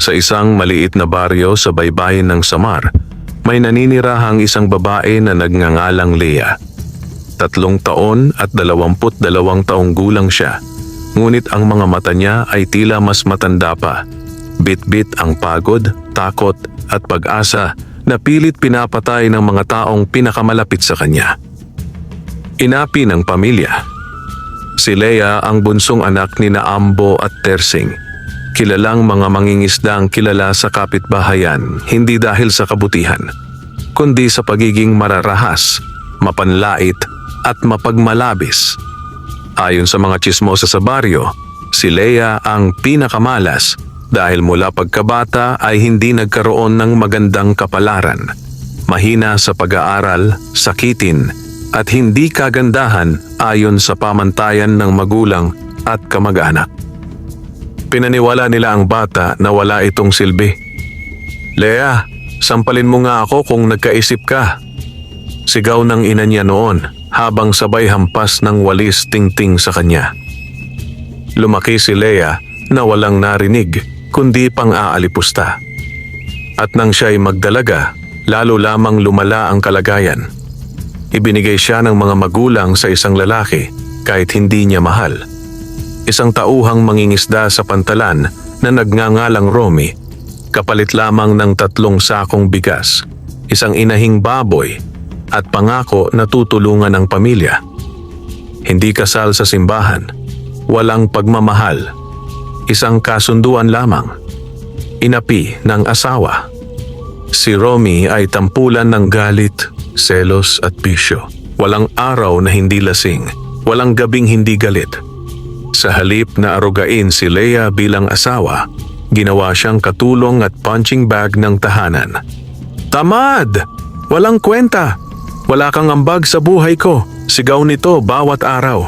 Sa isang maliit na baryo sa baybayin ng Samar, may naninirahang isang babae na nagngangalang Lea. 3 taon at 22 taong gulang siya, ngunit ang mga mata niya ay tila mas matanda pa. Bit-bit ang pagod, takot at pag-asa na pilit pinapatay ng mga taong pinakamalapit sa kanya. Inapi ng pamilya. Si Lea ang bunsong anak ni Ambo at Tersing. Kilalang mga mangingisdang kilala sa kapitbahayan, hindi dahil sa kabutihan, kundi sa pagiging mararahas, mapanlait at mapagmalabis. Ayon sa mga tsismosa sa baryo, si Lea ang pinakamalas dahil mula pagkabata ay hindi nagkaroon ng magandang kapalaran. Mahina sa pag-aaral, sakitin at hindi kagandahan ayon sa pamantayan ng magulang at kamag-anak. Pinaniwala nila ang bata na wala itong silbi. "Lea, sampalin mo nga ako kung nagkaisip ka." Sigaw ng ina niya noon habang sabay hampas ng walis tingting sa kanya. Lumaki si Lea na walang narinig kundi pang-aalipusta. At nang siya'y magdalaga, lalo lamang lumala ang kalagayan. Ibinigay siya ng mga magulang sa isang lalaki kahit hindi niya mahal. Isang tauhang mangingisda sa pantalan na nagngangalang Romy, kapalit lamang ng 3 sakong bigas, isang inahing baboy at pangako na tutulungan ng pamilya. Hindi kasal sa simbahan, walang pagmamahal, isang kasunduan lamang. Inapi ng asawa. Si Romy ay tampulan ng galit, selos at bisyo. Walang araw na hindi lasing, walang gabing hindi galit. Sa halip na arugain si Lea bilang asawa, ginawa siyang katulong at punching bag ng tahanan. "Tamad! Walang kwenta! Wala kang ambag sa buhay ko!" Sigaw nito bawat araw.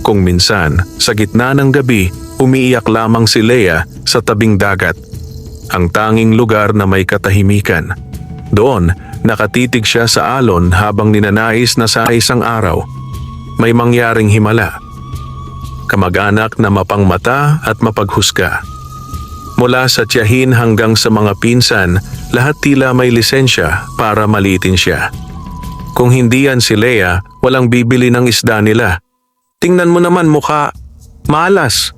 Kung minsan, sa gitna ng gabi, umiiyak lamang si Lea sa tabing dagat, ang tanging lugar na may katahimikan. Doon, nakatitig siya sa alon habang ninanais na sa isang araw may mangyaring himala. Kamag-anak na mapangmata at mapaghusga. Mula sa tiyahin hanggang sa mga pinsan, lahat tila may lisensya para maliitin siya. Kung hindi yan si Lea, walang bibili ng isda nila. "Tingnan mo naman mukha, malas,"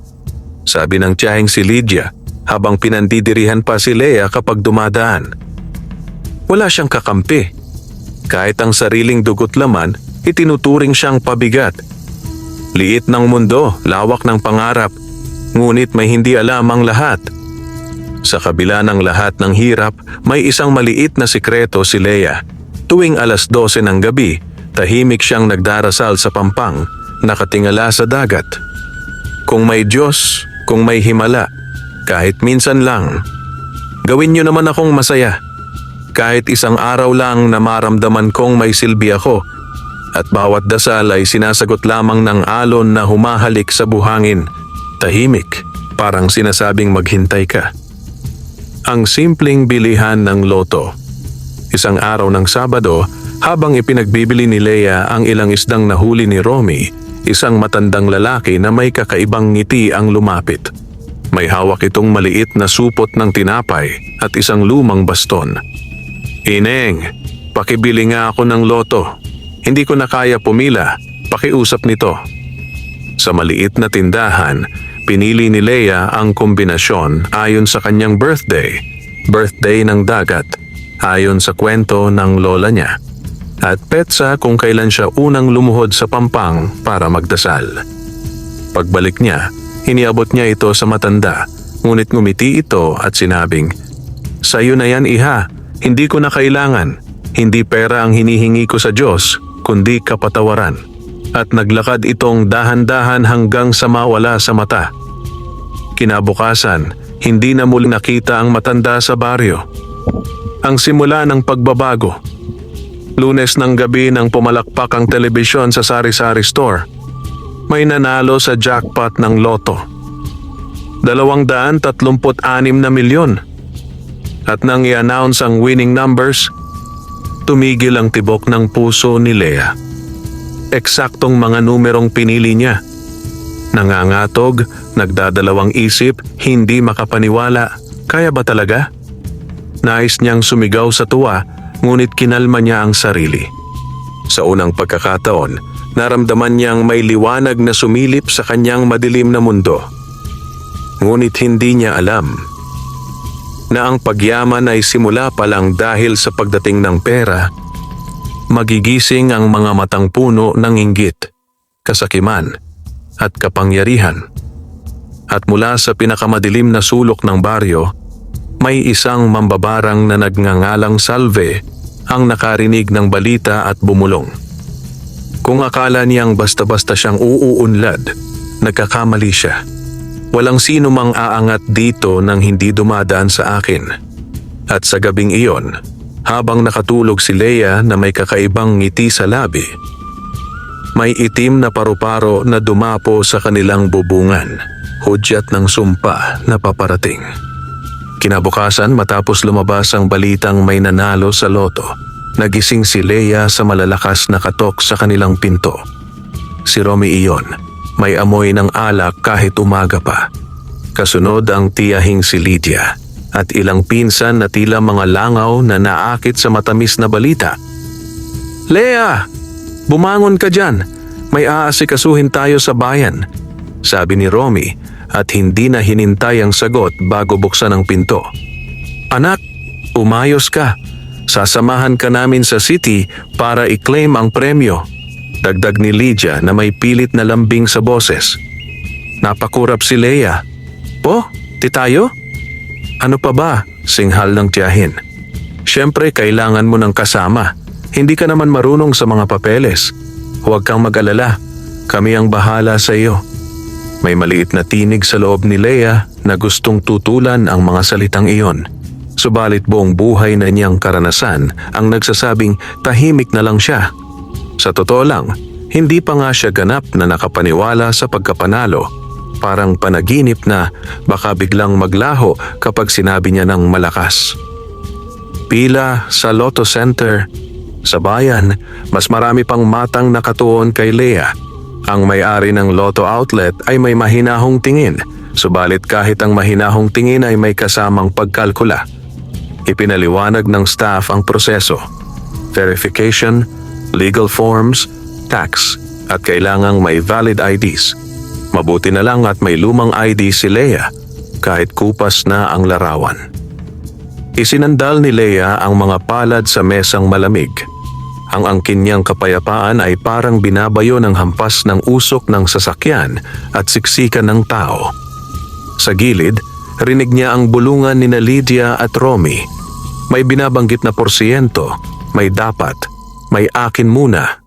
sabi ng tiyahing si Lydia habang pinandidirihan pa si Lea kapag dumadaan. Wala siyang kakampi. Kahit ang sariling dugot laman, itinuturing siyang pabigat. Liit ng mundo, lawak ng pangarap, ngunit may hindi alam ang lahat. Sa kabila ng lahat ng hirap, may isang maliit na sikreto si Lea. Tuwing 12:00 ng gabi, tahimik siyang nagdarasal sa pampang, nakatingala sa dagat. Kung may Diyos, kung may himala, kahit minsan lang, gawin niyo naman akong masaya. Kahit isang araw lang na maramdaman kong may silbi ako, at bawat dasal ay sinasagot lamang ng alon na humahalik sa buhangin. Tahimik, parang sinasabing maghintay ka. Ang simpleng bilihan ng loto. Isang araw ng Sabado, habang ipinagbibili ni Lea ang ilang isdang nahuli ni Romy, isang matandang lalaki na may kakaibang ngiti ang lumapit. May hawak itong maliit na supot ng tinapay at isang lumang baston. "Ineng, pakibili nga ako ng loto. Hindi ko na kaya pumila, pakiusap nito." Sa maliit na tindahan, pinili ni Lea ang kombinasyon ayon sa kanyang birthday ng dagat, ayon sa kwento ng lola niya, at petsa kung kailan siya unang lumuhod sa pampang para magdasal. Pagbalik niya, iniabot niya ito sa matanda, ngunit ngumiti ito at sinabing, "Sa'yo na yan, iha, hindi ko na kailangan. Hindi pera ang hinihingi ko sa Diyos, kundi kapatawaran." At naglakad itong dahan-dahan hanggang sa mawala sa mata. Kinabukasan, hindi na muling nakita ang matanda sa baryo. Ang simula ng pagbabago. Lunes ng gabi nang pumalakpak ang telebisyon sa sari-sari store, may nanalo sa jackpot ng loto. 236 na milyon. At nang i-announce ang winning numbers, tumigil ang tibok ng puso ni Lea. Eksaktong mga numerong pinili niya. Nangangatog, nagdadalawang isip, hindi makapaniwala, Kaya ba talaga? Nais niyang sumigaw sa tuwa, ngunit kinalma niya ang sarili. Sa unang pagkakataon, naramdaman niyang may liwanag na sumilip sa kanyang madilim na mundo. Ngunit hindi niya alam na ang pagyaman ay simula pa lang dahil sa pagdating ng pera. Magigising ang mga matang puno ng inggit, kasakiman, at kapangyarihan. At mula sa pinakamadilim na sulok ng baryo, may isang mambabarang na nagngangalang Salve ang nakarinig ng balita at bumulong. Kung akala niyang basta-basta siyang uuunlad, nagkakamali siya. Walang sino mang aangat dito nang hindi dumadaan sa akin. At sa gabing iyon, habang nakatulog si Leia na may kakaibang ngiti sa labi, may itim na paru-paro na dumapo sa kanilang bubungan, hudyat ng sumpa na paparating. Kinabukasan matapos lumabas ang balitang may nanalo sa loto, nagising si Leia sa malalakas na katok sa kanilang pinto. Si Romy iyon, may amoy ng alak kahit umaga pa. Kasunod ang tiyahing si Lydia at ilang pinsan na tila mga langaw na naakit sa matamis na balita. "Leia, bumangon ka dyan. May aasikasuhin tayo sa bayan," sabi ni Romy at hindi na hinintay ang sagot bago buksan ang pinto. "Anak, umayos ka. Sasamahan ka namin sa city para i-claim ang premyo," dagdag ni Lydia na may pilit na lambing sa boses. Napakurap si Leia. "Po, di tayo?" "Ano pa ba?" singhal ng tiyahin. "Siyempre kailangan mo ng kasama. Hindi ka naman marunong sa mga papeles. Huwag kang mag-alala. Kami ang bahala sa iyo." May maliit na tinig sa loob ni Leia na gustong tutulan ang mga salitang iyon. Subalit buong buhay na niyang karanasan ang nagsasabing tahimik na lang siya. Sa totoo lang, hindi pa nga siya ganap na nakapaniwala sa pagkapanalo. Parang panaginip na baka biglang maglaho kapag sinabi niya ng malakas. Pila sa Lotto Center. Sa bayan, mas marami pang matang nakatuon kay Leia. Ang may-ari ng Lotto Outlet ay may mahinahong tingin, subalit kahit ang mahinahong tingin ay may kasamang pagkalkula. Ipinaliwanag ng staff ang proseso: verification, legal forms, tax, at kailangang may valid IDs. Mabuti na lang at may lumang ID si Leia, kahit kupas na ang larawan. Isinandal ni Leia ang mga palad sa mesang malamig. Ang angkin niyang kapayapaan ay parang binabayo ng hampas ng usok ng sasakyan at siksikan ng tao. Sa gilid, rinig niya ang bulungan ni Lydia at Romy. May binabanggit na porsyento, may dapat, may akin muna.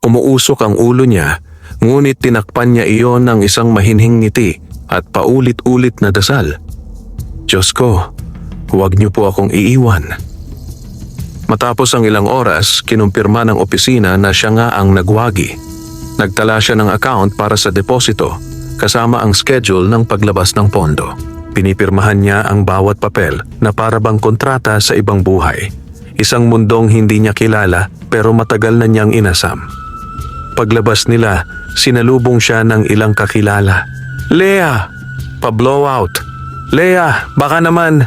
Umuusok ang ulo niya, ngunit tinakpan niya iyon ng isang mahinhing ngiti at paulit-ulit na dasal. "Diyos ko, huwag niyo po akong iiwan." Matapos ang ilang oras, kinumpirma ng opisina na siya nga ang nagwagi. Nagtala siya ng account para sa deposito, kasama ang schedule ng paglabas ng pondo. Pinipirmahan niya ang bawat papel na para bang kontrata sa ibang buhay. Isang mundong hindi niya kilala pero matagal na niyang inasam. Paglabas nila, sinalubong siya ng ilang kakilala. "Leia, pa-blowout. Leia, baka naman.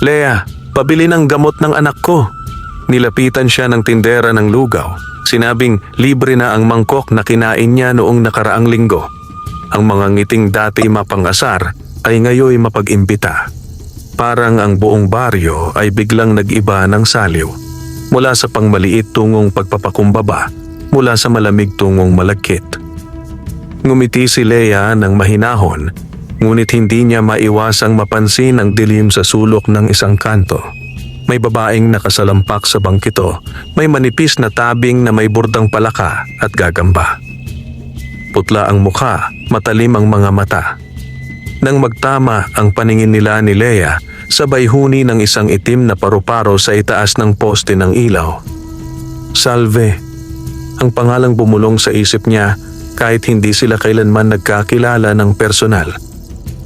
Leia, pabili ng gamot ng anak ko." Nilapitan siya ng tindera ng lugaw. Sinabing libre na ang mangkok na kinain niya noong nakaraang linggo. Ang mga ngiting dati mapangasar ay ngayoy mapag-imbita. Parang ang buong baryo ay biglang nag-iba ng saliw. Mula sa pangmaliit tungong pagpapakumbaba, mula sa malamig tungong malagkit. Ngumiti si Leia ng mahinahon, ngunit hindi niya maiwasang mapansin ang dilim sa sulok ng isang kanto. May babaeng nakasalampak sa bangkito, may manipis na tabing na may burdang palaka at gagamba. Putla ang mukha, matalim ang mga mata. Nang magtama ang paningin nila ni Leia, sabay huni ng isang itim na paru-paro sa itaas ng poste ng ilaw. "Salve." Ang pangalang bumulong sa isip niya kahit hindi sila kailanman nagkakilala ng personal.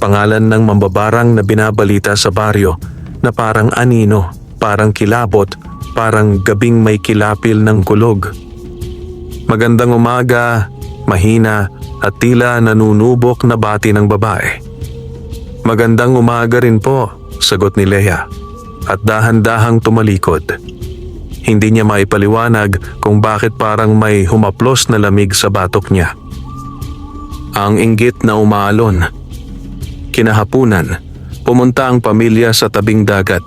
Pangalan ng mambabarang na binabalita sa baryo na parang anino, parang kilabot, parang gabing may kilapil ng kulog. "Magandang umaga," mahina at tila nanunubok na bati ng babae. Magandang umaga rin po, sagot ni Leia at dahan-dahang tumalikod. Hindi niya maipaliwanag kung bakit parang may humaplos na lamig sa batok niya. Ang inggit na umaalon. Kinahapunan, pumunta ang pamilya sa tabing dagat.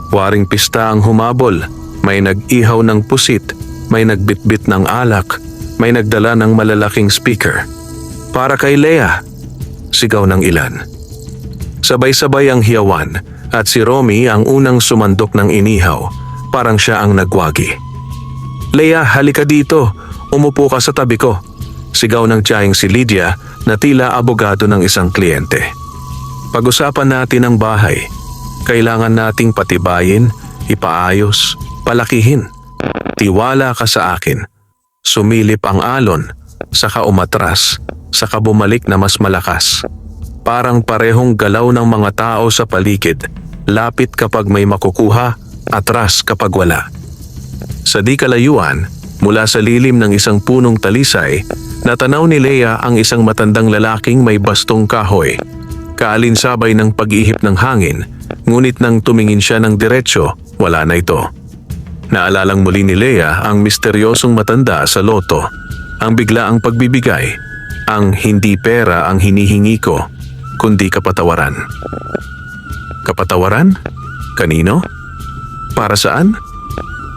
Waring pista ang humabol, may nag-ihaw ng pusit, may nagbitbit ng alak, may nagdala ng malalaking speaker. Para kay Leia, sigaw ng ilan. Sabay-sabay ang hiyawan at si Romy ang unang sumandok ng inihaw, parang siya ang nagwagi. Leia, halika dito, umupo ka sa tabi ko. Sigaw ng tiyahing si Lydia na tila abogado ng isang kliyente. Pag-usapan natin ang bahay. Kailangan nating patibayin, ipaayos, palakihin. Tiwala ka sa akin. Sumilip ang alon, saka umatras, saka bumalik na mas malakas. Parang parehong galaw ng mga tao sa paligid. Lapit kapag may makukuha, atras kapag wala. Sa di kalayuan, mula sa lilim ng isang punong talisay, natanaw ni Leia ang isang matandang lalaking may bastong kahoy. Kaalinsabay ng pag-ihip ng hangin, ngunit nang tumingin siya ng diretsyo, wala na ito. Naalalang muli ni Leia ang misteryosong matanda sa loto, ang biglaang pagbibigay, ang hindi pera ang hinihingi ko, kundi kapatawaran. Kapatawaran? Kanino? Para saan?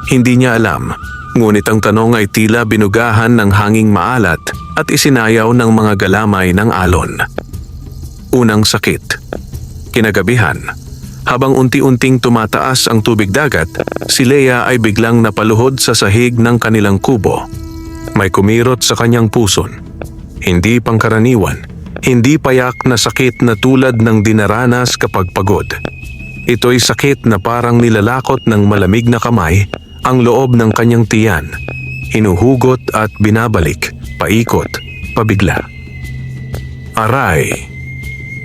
Hindi niya alam, ngunit ang tanong ay tila binugahan ng hanging maalat at isinayaw ng mga galamay ng alon. Unang sakit. Kinagabihan, habang unti-unting tumataas ang tubig dagat, si Leia ay biglang napaluhod sa sahig ng kanilang kubo. May kumirot sa kanyang puson. Hindi pangkaraniwan, hindi payak na sakit na tulad ng dinaranas kapag pagod. Ito'y sakit na parang nilalakot ng malamig na kamay ang loob ng kanyang tiyan. Hinuhugot at binabalik, paikot, pabigla. Aray!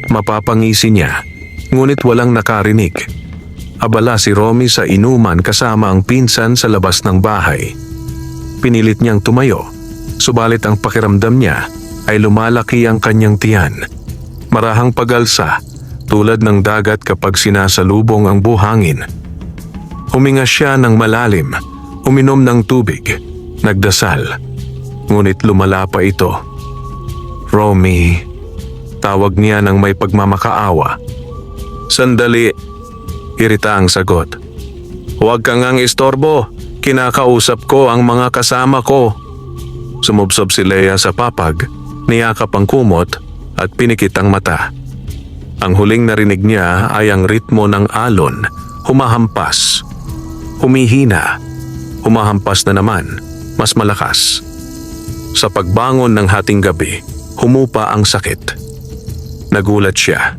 Mapapangisi niya, ngunit walang nakarinig. Abala si Romy sa inuman kasama ang pinsan sa labas ng bahay. Pinilit niyang tumayo, subalit ang pakiramdam niya ay lumalaki ang kanyang tiyan. Marahang pagalsa, tulad ng dagat kapag sinasalubong ang buhangin. Huminga siya ng malalim, uminom ng tubig, nagdasal. Ngunit lumala pa ito. Romy, tawag niya ng may pagmamakaawa. Sandali, irita ang sagot. Huwag kang ang istorbo, kinakausap ko ang mga kasama ko. Sumubsob si Leia sa papag, niyakap ang kumot at pinikit ang mata. Ang huling narinig niya ay ang ritmo ng alon, humahampas, humihina, humahampas na naman, mas malakas. Sa pagbangon ng hating gabi, humupa ang sakit. Nagulat siya.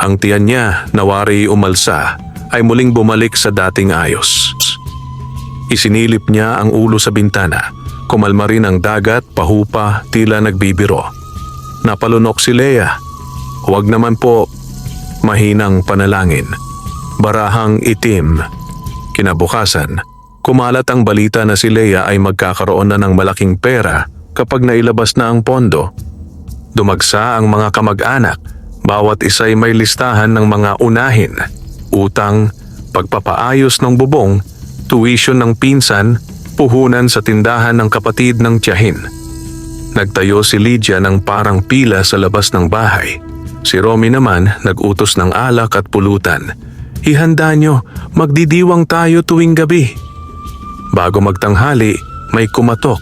Ang tiyan niya na wari umalsa ay muling bumalik sa dating ayos. Isinilip niya ang ulo sa bintana. Kumalma rin ang dagat, pahupa, tila nagbibiro. Napalunok si Leia. Huwag naman po, mahinang panalangin. Barahang itim. Kinabukasan, kumalat ang balita na si Leia ay magkakaroon na ng malaking pera kapag nailabas na ang pondo. Dumagsa ang mga kamag-anak, bawat isa'y may listahan ng mga unahin, utang, pagpapaayos ng bubong, tuition ng pinsan, puhunan sa tindahan ng kapatid ng tiyahin. Nagtayo si Lydia ng parang pila sa labas ng bahay. Si Romy naman nag-utos ng alak at pulutan. Ihanda nyo, magdidiwang tayo tuwing gabi. Bago magtanghali, may kumatok.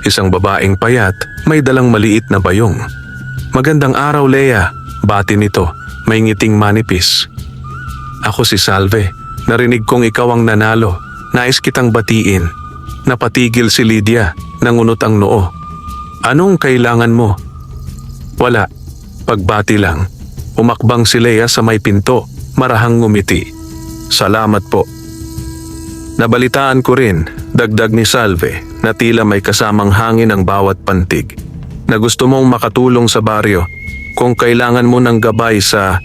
Isang babaeng payat, may dalang maliit na bayong. Magandang araw, Leia. Bati nito, may ngiting manipis. Ako si Salve. Narinig kong ikaw ang nanalo. Nais kitang batiin. Napatigil si Lydia, nangunot ang noo. Anong kailangan mo? Wala. Pagbati lang. Umakbang si Leia sa may pinto, marahang ngumiti. Salamat po. Nabalitaan ko rin, dagdag ni Salve, na tila may kasamang hangin ang bawat pantig, na gusto mong makatulong sa baryo kung kailangan mo ng gabay sa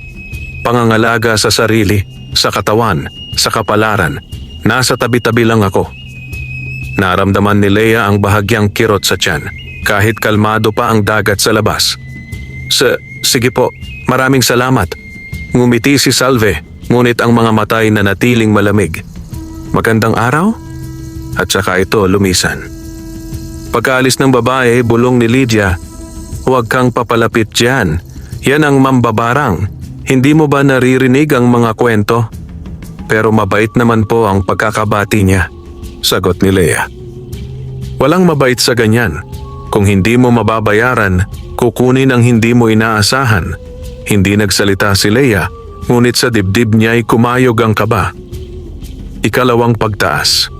pangangalaga sa sarili, sa katawan, sa kapalaran. Nasa tabi-tabi lang ako. Naramdaman ni Leia ang bahagyang kirot sa tiyan, kahit kalmado pa ang dagat sa labas. Sige po, Maraming salamat. Ngumiti si Salve, ngunit ang mga matay na natiling malamig. Magandang araw? At saka ito lumisan. Pagkaalis ng babae, bulong ni Lydia, "Huwag kang papalapit dyan. Yan ang mambabarang. Hindi mo ba naririnig ang mga kwento?" "Pero mabait naman po ang pagkakabati niya," sagot ni Leia. "Walang mabait sa ganyan. Kung hindi mo mababayaran, kukunin ang hindi mo inaasahan." Hindi nagsalita si Leia, ngunit sa dibdib niya'y kumayog ang kaba. Ikalawang pagtaas.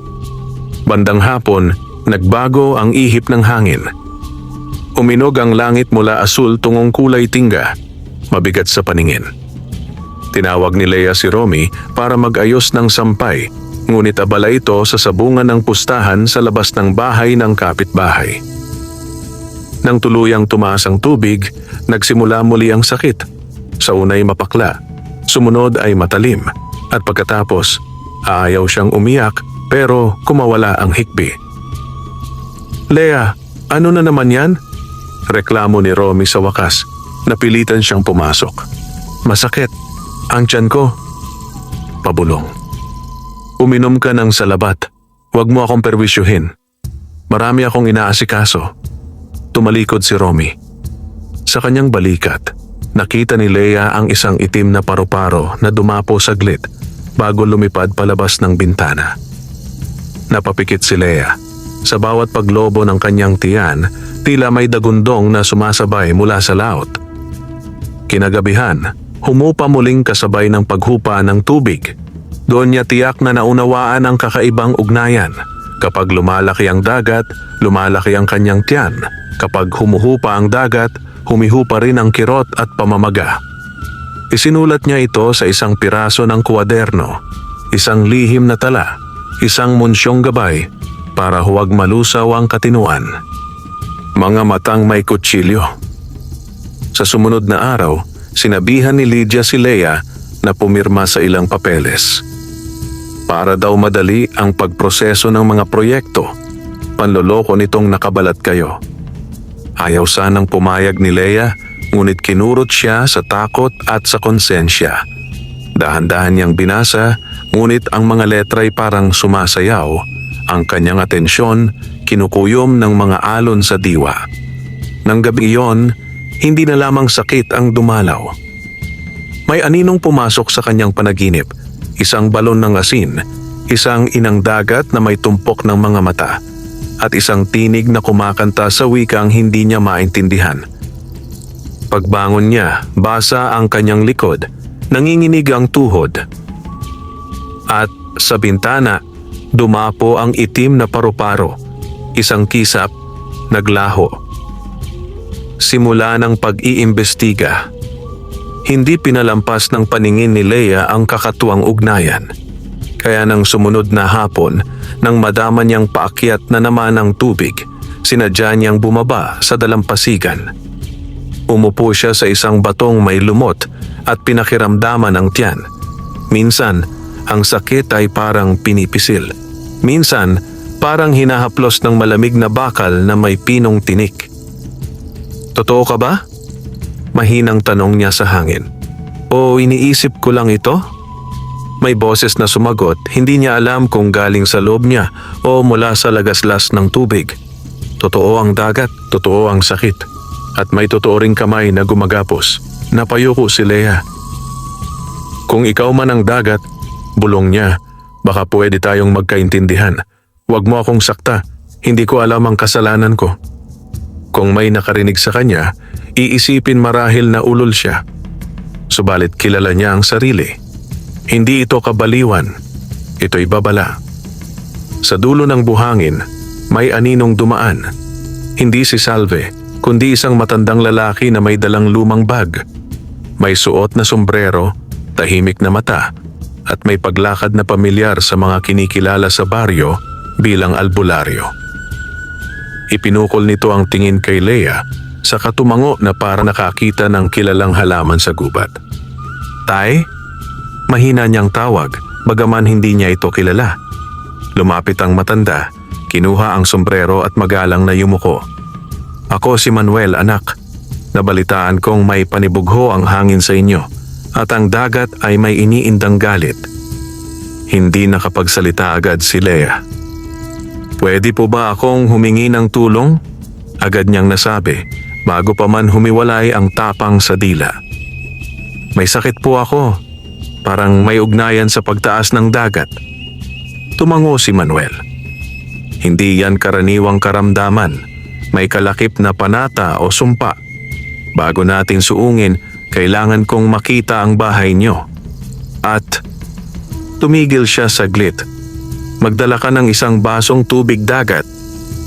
Bandang hapon, nagbago ang ihip ng hangin. Uminog ang langit mula asul tungong kulay tingga, mabigat sa paningin. Tinawag ni Leia si Romy para mag-ayos ng sampay, ngunit abala ito sa sabungan ng pustahan sa labas ng bahay ng kapitbahay. Nang tuluyang tumaas ang tubig, nagsimula muli ang sakit. Sa unay mapakla, sumunod ay matalim, at pagkatapos, aayaw siyang umiyak pero kumawala ang hikbi. "Leia, ano na naman yan?" reklamo ni Romy sa wakas. Napilitan siyang pumasok. "Masakit. Ang tiyan ko." Pabulong. "Uminom ka ng salabat. Huwag mo akong perwisyuhin. Marami akong inaasikaso." Tumalikod si Romy. Sa kanyang balikat, nakita ni Leia ang isang itim na paru-paro na dumapo saglit bago lumipad palabas ng bintana. Napapikit si Leia. Sa bawat paglobo ng kanyang tiyan, tila may dagundong na sumasabay mula sa laot. Kinagabihan, humupa muling kasabay ng paghupa ng tubig. Doon niya tiyak na naunawaan ang kakaibang ugnayan. Kapag lumalaki ang dagat, lumalaki ang kanyang tiyan. Kapag humuhupa ang dagat, humihupa rin ang kirot at pamamaga. Isinulat niya ito sa isang piraso ng kwaderno, isang lihim na tala, isang munsyong gabay para huwag malusaw ang katinuan. Mga matang may kutsilyo. Sa sumunod na araw, sinabihan ni Lydia si Leia na pumirma sa ilang papeles. Para daw madali ang pagproseso ng mga proyekto, panloloko nitong nakabalat kayo. Ayaw sanang pumayag ni Leia, ngunit kinurot siya sa takot at sa konsensya. Dahan-dahan niyang binasa, ngunit ang mga letra'y parang sumasayaw. Ang kanyang atensyon, kinukuyom ng mga alon sa diwa. Nang gabi iyon, hindi na lamang sakit ang dumalaw. May aninong pumasok sa kanyang panaginip, isang balon ng asin, isang inang dagat na may tumpok ng mga mata, at isang tinig na kumakanta sa wikang hindi niya maintindihan. Pagbangon niya, basa ang kanyang likod, nanginginig ang tuhod. At sa bintana, dumapo ang itim na paru-paro, isang kisap, naglaho. Simula ng pag-iimbestiga. Hindi pinalampas ng paningin ni Leia ang kakatuwang ugnayan. Kaya nang sumunod na hapon, nang madama niyang paakyat na naman ang tubig, sinadya niyang bumaba sa dalampasigan. Umupo siya sa isang batong may lumot at pinakiramdaman ang tiyan. Minsan, ang sakit ay parang pinipisil. Minsan, parang hinahaplos ng malamig na bakal na may pinong tinik. "Totoo ka ba?" Mahinang tanong niya sa hangin. "O iniisip ko lang ito?" May boses na sumagot, hindi niya alam kung galing sa loob niya o mula sa lagaslas ng tubig. Totoo ang dagat, totoo ang sakit. At may totoo ring kamay na gumagapos. Napayuko si Leia. "Kung ikaw man ang dagat," bulong niya, "baka pwede tayong magkaintindihan. Huwag mo akong sakta, hindi ko alam ang kasalanan ko." Kung may nakarinig sa kanya, iisipin marahil na ulol siya. Subalit kilala niya ang sarili. Hindi ito kabaliwan, ito'y babala. Sa dulo ng buhangin, may aninong dumaan. Hindi si Salve, kundi isang matandang lalaki na may dalang lumang bag. May suot na sombrero, tahimik na mata, at may paglakad na pamilyar sa mga kinikilala sa baryo bilang albularyo. Ipinukol nito ang tingin kay Leia sa katumango na para nakakita ng kilalang halaman sa gubat. "Tay?" Mahina niyang tawag, bagaman hindi niya ito kilala. Lumapit ang matanda, kinuha ang sombrero at magalang na yumuko. "Ako si Manuel, anak. Nabalitaan kong may panibugho ang hangin sa inyo at ang dagat ay may iniindang galit. Hindi nakapagsalita agad si Leia. Pwede po ba akong humingi ng tulong? Agad niyang nasabi bago pa man humiwalay ang tapang sa dila. May sakit po ako. Parang may ugnayan sa pagtaas ng dagat. Tumango si Manuel. Hindi yan karaniwang karamdaman. May kalakip na panata o sumpa. Bago natin suungin, kailangan kong makita ang bahay niyo. At tumigil siya saglit. Magdala ka ng isang basong tubig dagat.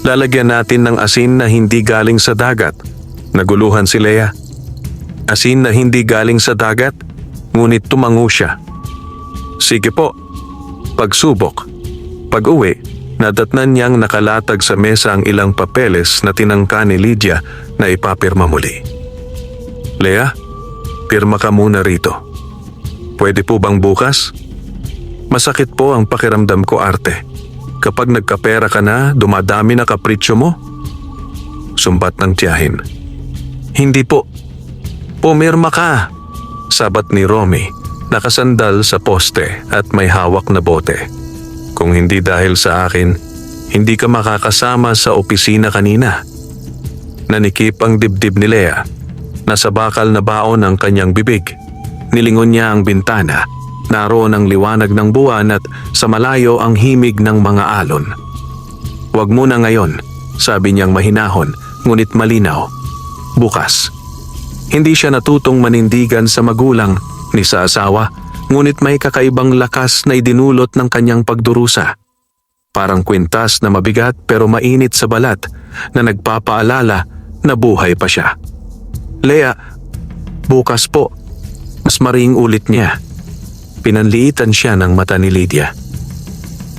Lalagyan natin ng asin na hindi galing sa dagat. Naguluhan si Leia. Asin na hindi galing sa dagat? Ngunit tumango siya. Sige po. Pagsubok. Pag-uwi, nadatnan niyang nakalatag sa mesa ang ilang papeles na tinangka ni Lydia na ipapirma muli. Leia, pirma ka muna rito. Pwede po bang bukas? Masakit po ang pakiramdam ko, Arte. Kapag nagkapera ka na, dumadami na kapritsyo mo? Sumbat ng tiyahin. Hindi po. Pumirma ka. Sabat ni Romy, nakasandal sa poste at may hawak na bote. Kung hindi dahil sa akin, hindi ka makakasama sa opisina kanina. Nanikip ang dibdib ni Leia. Nasa bakal na baon ang kanyang bibig. Nilingon niya ang bintana. Naroon ang liwanag ng buwan at sa malayo ang himig ng mga alon. Huwag muna ngayon, sabi niyang mahinahon, ngunit malinaw. Bukas. Hindi siya natutong manindigan sa magulang ni sa asawa, ngunit may kakaibang lakas na idinulot ng kanyang pagdurusa. Parang kwintas na mabigat pero mainit sa balat na nagpapaalala na buhay pa siya. Leia, bukas po. Mas maring ulit niya. Pinanliitan siya ng mata ni Lydia.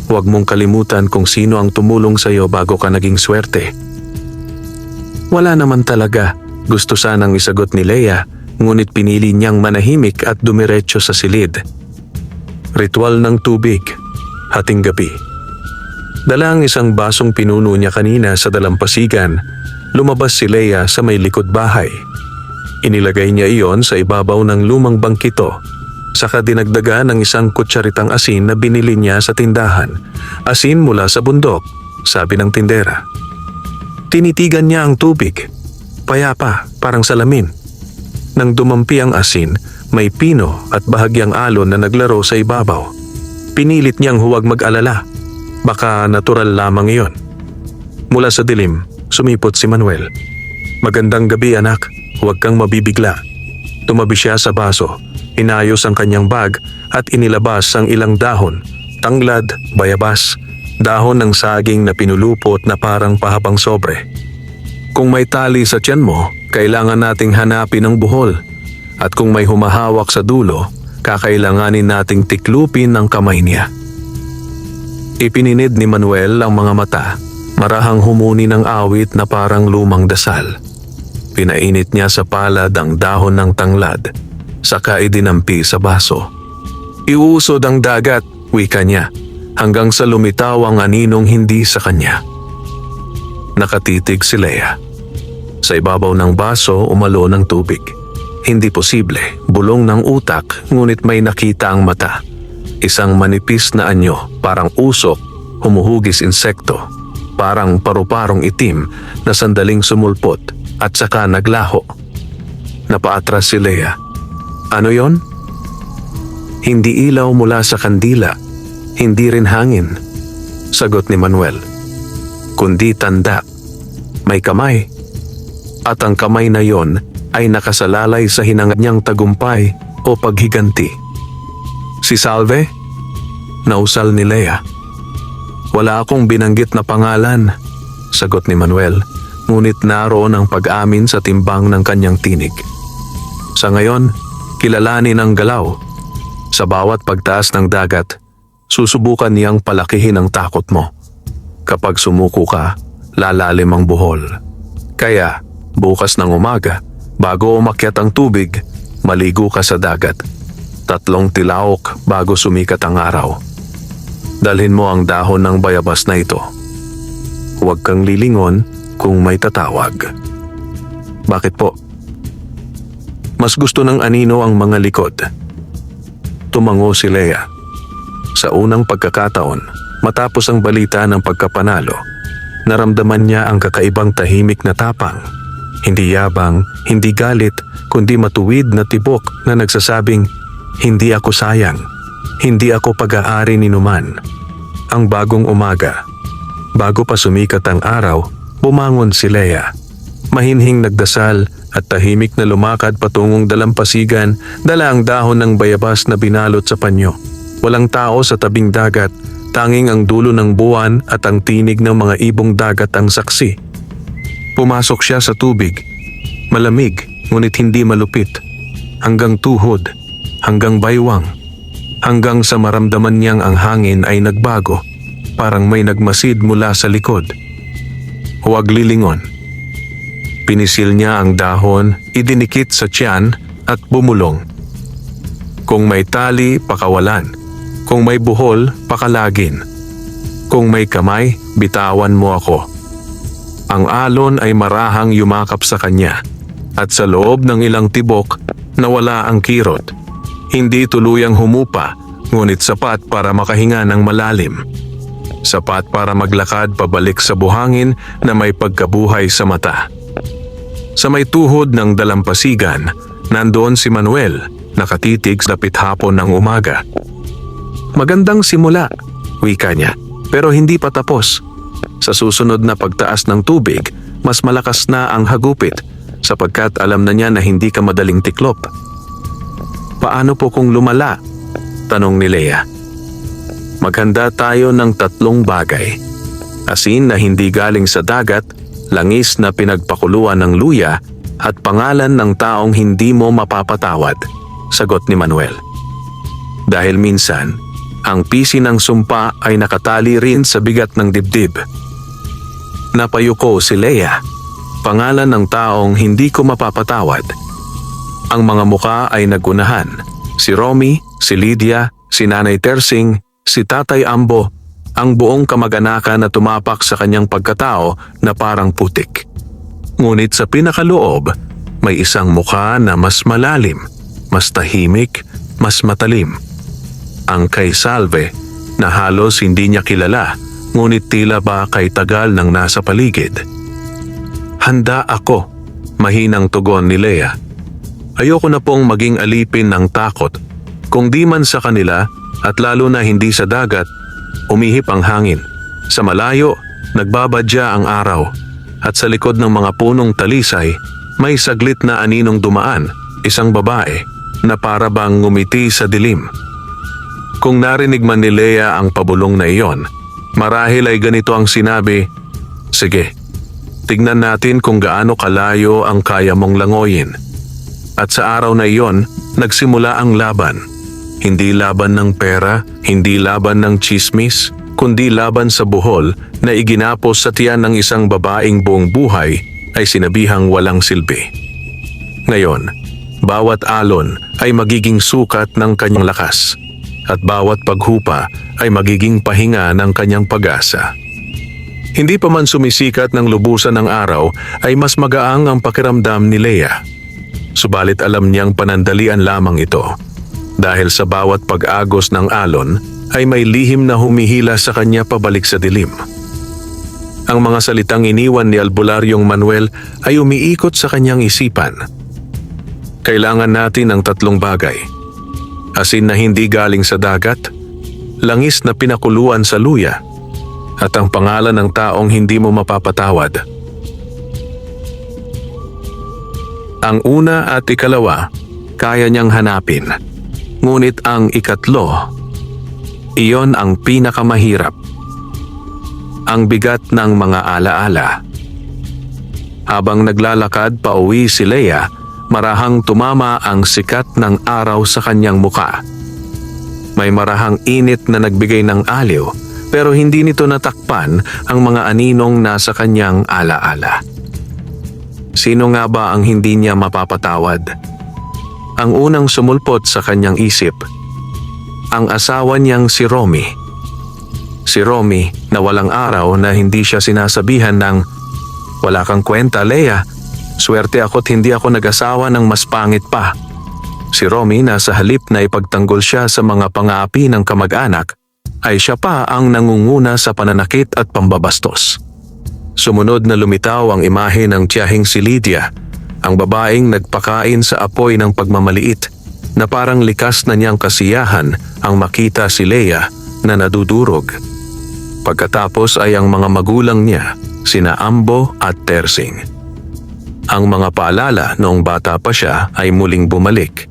Huwag mong kalimutan kung sino ang tumulong sa iyo bago ka naging swerte. Wala naman talaga. Gusto sanang isagot ni Leia, ngunit pinili niyang manahimik at dumiretso sa silid. Ritual ng tubig, hating gabi. Dala ang isang basong pinuno niya kanina sa dalampasigan. Lumabas si Leia sa may likod bahay. Inilagay niya iyon sa ibabaw ng lumang bangkito. Saka dinagdagan ng isang kutsaritang asin na binili niya sa tindahan. Asin mula sa bundok, sabi ng tindera. Tinitigan niya ang tubig. Payapa, parang salamin. Nang dumampi ang asin, may pino at bahagyang alon na naglaro sa ibabaw. Pinilit niyang huwag mag-alala. Baka natural lamang iyon. Mula sa dilim, sumipot si Manuel. Magandang gabi, anak. Huwag kang mabibigla. Tumabi siya sa baso. Inayos ang kanyang bag at inilabas ang ilang dahon. Tanglad, bayabas, dahon ng saging na pinulupot na parang pahabang sobre. Kung may tali sa tiyan mo, kailangan nating hanapin ang buhol. At kung may humahawak sa dulo, kakailanganin nating tiklupin ang kamay niya. Ipininid ni Manuel ang mga mata, marahang humuni ng awit na parang lumang dasal. Pinainit niya sa palad ang dahon ng tanglad, saka idinampi sa baso. Iusod ang dagat, wika niya, hanggang sa lumitaw ang aninong hindi sa kanya. Nakatitig si Leia. Sa ibabaw ng baso umalo ng tubig. Hindi posible, bulong ng utak, ngunit may nakita ang mata. Isang manipis na anyo, parang usok, humuhugis insekto. Parang paru-parong itim na sandaling sumulpot at saka naglaho. Napaatras si Leia. Ano yon? Hindi ilaw mula sa kandila, hindi rin hangin. Sagot ni Manuel. Kundi tanda. May kamay. At ang kamay na yon ay nakasalalay sa hinangad niyang tagumpay o paghiganti. Si Salve? Nausal ni Leia. Wala akong binanggit na pangalan, sagot ni Manuel, ngunit naroon ang pag-amin sa timbang ng kanyang tinig. Sa ngayon, kilalanin ang galaw. Sa bawat pagtaas ng dagat, susubukan niyang palakihin ang takot mo. Kapag sumuko ka, lalalim ang buhol. Kaya, bukas ng umaga, bago umakyat ang tubig, maligo ka sa dagat. 3 tilaok bago sumikat ang araw. Dalhin mo ang dahon ng bayabas na ito. Huwag kang lilingon kung may tatawag. Bakit po? Mas gusto ng anino ang mga likod. Tumango si Lea. Sa unang pagkakataon, matapos ang balita ng pagkapanalo, naramdaman niya ang kakaibang tahimik na tapang. Hindi yabang, hindi galit, kundi matuwid na tibok na nagsasabing, "Hindi ako sayang, hindi ako pag-aari ni numan." Ang bagong umaga. Bago pa sumikat ang araw, bumangon si Lea. Mahinhing nagdasal at tahimik na lumakad patungong dalampasigan, dala ang dahon ng bayabas na binalot sa panyo. Walang tao sa tabing dagat, tanging ang dulo ng buwan at ang tinig ng mga ibong dagat ang saksi. Pumasok siya sa tubig. Malamig, ngunit hindi malupit. Hanggang tuhod, hanggang baywang. Hanggang sa maramdaman niyang ang hangin ay nagbago, parang may nagmasid mula sa likod. Huwag lilingon. Pinisil niya ang dahon, idinikit sa tiyan at bumulong. Kung may tali, pakawalan. Kung may buhol, pakalagin. Kung may kamay, bitawan mo ako. Ang alon ay marahang yumakap sa kanya, at sa loob ng ilang tibok, nawala ang kirot. Hindi tuluyang humupa, ngunit sapat para makahinga ng malalim. Sapat para maglakad pabalik sa buhangin na may pagkabuhay sa mata. Sa may tuhod ng dalampasigan, nandoon si Manuel, nakatitig sa dapit hapon ng umaga. "Magandang simula," wika niya, "pero hindi pa tapos. Sa susunod na pagtaas ng tubig, mas malakas na ang hagupit, sapagkat alam na niya na hindi ka madaling tiklop." "Paano po kung lumala?" tanong ni Lea. "Maghanda tayo ng 3 bagay. Asin na hindi galing sa dagat, langis na pinagpakuluan ng luya, at pangalan ng taong hindi mo mapapatawad," sagot ni Manuel. Dahil minsan, ang pisi ng sumpa ay nakatali rin sa bigat ng dibdib. Napayuko si Lea. Pangalan ng taong hindi ko mapapatawad. Ang mga muka ay nagunahan. Si Romy, si Lydia, si Nanay Tersing, si Tatay Ambo, ang buong kamag-anakan na tumapak sa kanyang pagkatao na parang putik. Ngunit sa pinakaloob, may isang mukha na mas malalim, mas tahimik, mas matalim. Ang kay Salve, na halos hindi niya kilala, ngunit tila ba kay tagal nang nasa paligid. "Handa ako," mahinang tugon ni Lea. "Ayoko na pong maging alipin ng takot, kung di man sa kanila at lalo na hindi sa dagat." Umihip ang hangin. Sa malayo, nagbabadya ang araw. At sa likod ng mga punong talisay, may saglit na aninong dumaan, isang babae, na para bang ngumiti sa dilim. Kung narinig man ni Lea ang pabulong na iyon, marahil ay ganito ang sinabi, "Sige, tignan natin kung gaano kalayo ang kaya mong langoyin." At sa araw na iyon, nagsimula ang laban. Hindi laban ng pera, hindi laban ng tsismis, kundi laban sa buhol na iginapos sa tiyan ng isang babaeng buong buhay ay sinabihang walang silbi. Ngayon, bawat alon ay magiging sukat ng kanyang lakas, at bawat paghupa ay magiging pahinga ng kanyang pag-asa. Hindi pa man sumisikat ng lubusan ng araw ay mas magaang ang pakiramdam ni Lea. Subalit alam niyang panandalian lamang ito. Dahil sa bawat pag-agos ng alon ay may lihim na humihila sa kanya pabalik sa dilim. Ang mga salitang iniwan ni Albularyong Manuel ay umiikot sa kanyang isipan. Kailangan natin ng 3 bagay. Asin na hindi galing sa dagat, langis na pinakuluan sa luya, at ang pangalan ng taong hindi mo mapapatawad. Ang una at ikalawa, kaya niyang hanapin. Ngunit ang ikatlo, iyon ang pinakamahirap. Ang bigat ng mga alaala. Habang naglalakad pauwi si Lea, marahang tumama ang sikat ng araw sa kanyang muka. May marahang init na nagbigay ng aliw, pero hindi nito natakpan ang mga aninong nasa kanyang alaala. Sino nga ba ang hindi niya mapapatawad? Ang unang sumulpot sa kanyang isip, ang asawa niyang si Romy. Si Romy na walang araw na hindi siya sinasabihan ng, "Wala kang kwenta, Lea. Swerte ako't hindi ako nag-asawa ng mas pangit pa. Si Romy na sa halip na ipagtanggol siya sa mga pang-aapi ng kamag-anak, ay siya pa ang nangunguna sa pananakit at pambabastos. Sumunod na lumitaw ang imahe ng tiyahing si Lydia, ang babaeng nagpakain sa apoy ng pagmamaliit na parang likas na niyang kasiyahan ang makita si Leia na nadudurog. Pagkatapos ay ang mga magulang niya, sina Ambo at Tersing. Ang mga paalala noong bata pa siya ay muling bumalik.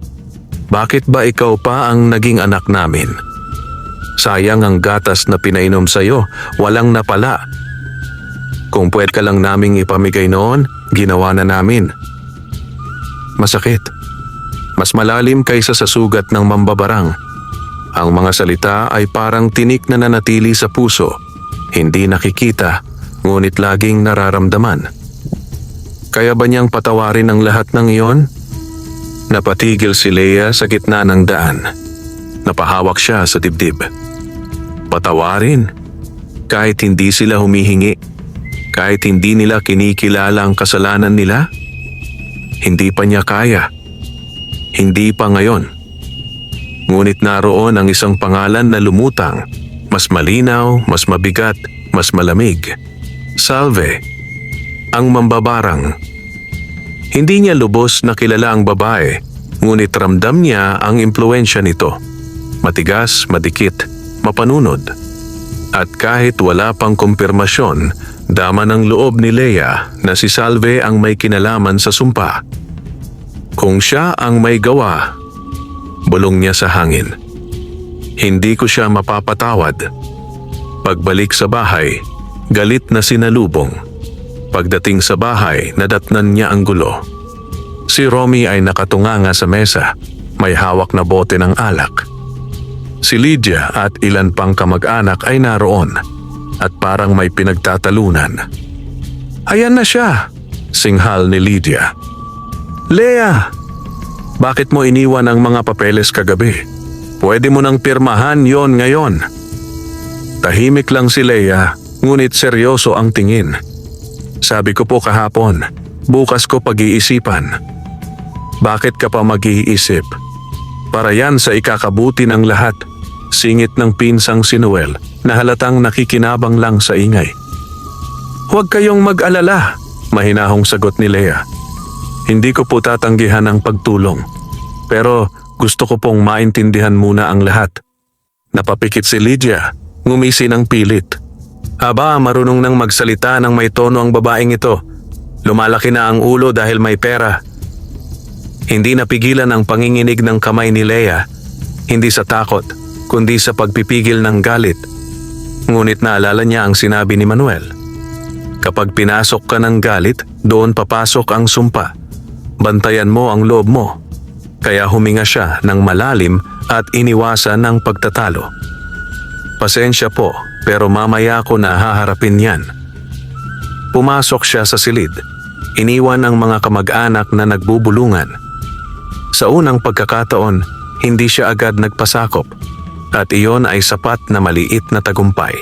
Bakit ba ikaw pa ang naging anak namin? Sayang ang gatas na pinainom sa'yo, walang napala. Kung puwede ka lang naming ipamigay noon, ginawa na namin. Masakit. Mas malalim kaysa sa sugat ng mambabarang. Ang mga salita ay parang tinik na nanatili sa puso, hindi nakikita, ngunit laging nararamdaman. Kaya ba niyang patawarin ang lahat ng iyon? Napatigil si Leia sa gitna ng daan. Napahawak siya sa dibdib. Patawarin? Kahit hindi sila humihingi? Kahit hindi nila kinikilala ang kasalanan nila? Hindi pa niya kaya. Hindi pa ngayon. Ngunit naroon ang isang pangalan na lumutang, mas malinaw, mas mabigat, mas malamig. Salve, ang mambabarang. Hindi niya lubos na kilala ang babae, ngunit ramdam niya ang impluensya nito. Matigas, madikit, mapanunod. At kahit wala pang kumpirmasyon, dama ng loob ni Leia na si Salve ang may kinalaman sa sumpa. Kung siya ang may gawa, bulong niya sa hangin. Hindi ko siya mapapatawad. Pagbalik sa bahay, galit na sinalubong. Pagdating sa bahay, nadatnan niya ang gulo. Si Romy ay nakatunganga sa mesa, may hawak na bote ng alak. Si Lydia at ilan pang kamag-anak ay naroon at parang may pinagtatalunan. Ayan na siya, singhal ni Lydia. Leia, bakit mo iniwan ang mga papeles kagabi? Pwede mo nang pirmahan yon ngayon. Tahimik lang si Leia, ngunit seryoso ang tingin. Sabi ko po kahapon, bukas ko pag-iisipan. Bakit ka pa mag-iisip? Para yan sa ikakabuti ng lahat, singit ng pinsang si Noel na halatang nakikinabang lang sa ingay. Huwag kayong mag-alala, mahinahong sagot ni Leia. Hindi ko po tatanggihan ang pagtulong, pero gusto ko pong maintindihan muna ang lahat. Napapikit si Lydia, ngumisi ng pilit. Aba, marunong nang magsalita ng may tono ang babaeng ito. Lumalaki na ang ulo dahil may pera. Hindi napigilan ang panginginig ng kamay ni Leia, hindi sa takot, kundi sa pagpipigil ng galit. Ngunit naalala niya ang sinabi ni Manuel. Kapag pinasok ka ng galit, doon papasok ang sumpa. Bantayan mo ang loob mo. Kaya huminga siya ng malalim at iniwasan ng pagtatalo. Pasensya po, pero mamaya ko na haharapin yan. Pumasok siya sa silid. Iniwan ang mga kamag-anak na nagbubulungan. Sa unang pagkakataon, hindi siya agad nagpasakop at iyon ay sapat na maliit na tagumpay.